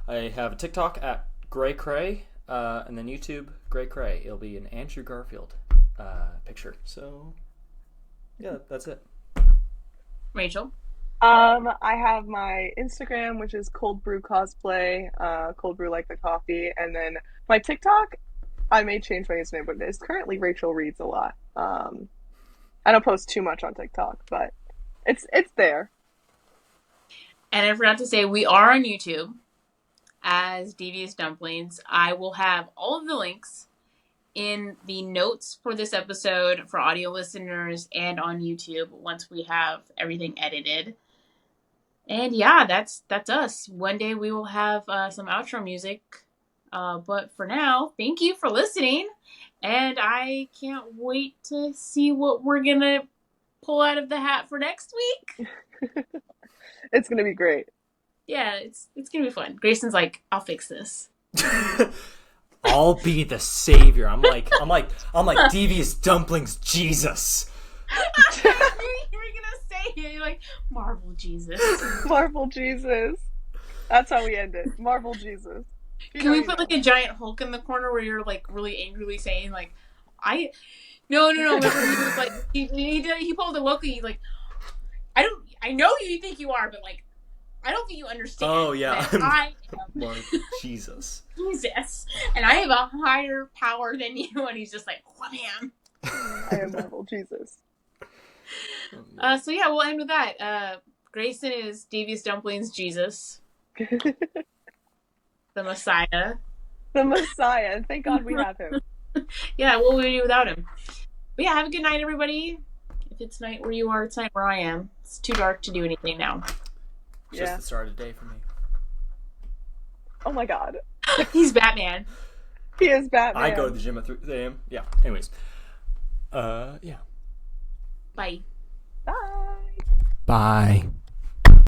I have a TikTok at Gray Cray, and then YouTube, Gray Cray. It'll be an Andrew Garfield picture. So, yeah, that's it. Rachel. I have my Instagram, which is Cold Brew Cosplay, Cold Brew like the coffee, and then my TikTok, I may change my username, but it's currently Rachel Reads a lot. I don't post too much on TikTok, but it's there. And I forgot to say, we are on YouTube as Devious Dumplings. I will have all of the links in the notes for this episode for audio listeners and on YouTube once we have everything edited. And yeah, that's us. One day we will have some outro music. But for now, thank you for listening. And I can't wait to see what we're going to pull out of the hat for next week. It's going to be great. Yeah, it's gonna be fun. Grayson's like, I'll fix this. I'll be the savior. I'm like Devious Dumplings Jesus. You were gonna say it. You're like, Marvel Jesus. Marvel Jesus. That's how we end it. Marvel Jesus. Can we put like a giant Hulk in the corner where you're like really angrily saying like, No. Remember he was like he pulled a Loki. He's like, I know you think you are, but like, I don't think you understand. Oh yeah, I am Marvel Jesus. Jesus, and I have a higher power than you. And he's just like, wham. I am Marvel Jesus. So yeah, we'll end with that. Grayson is Devious Dumplings Jesus, the Messiah. The Messiah. Thank God we have him. Yeah, what would we do without him? But yeah, have a good night, everybody. If it's night where you are, it's night where I am. It's too dark to do anything now. Just the start of the day for me. Oh my God. He's Batman. He is Batman. I go to the gym at 3 a.m. Yeah. Anyways. Yeah. Bye. Bye. Bye.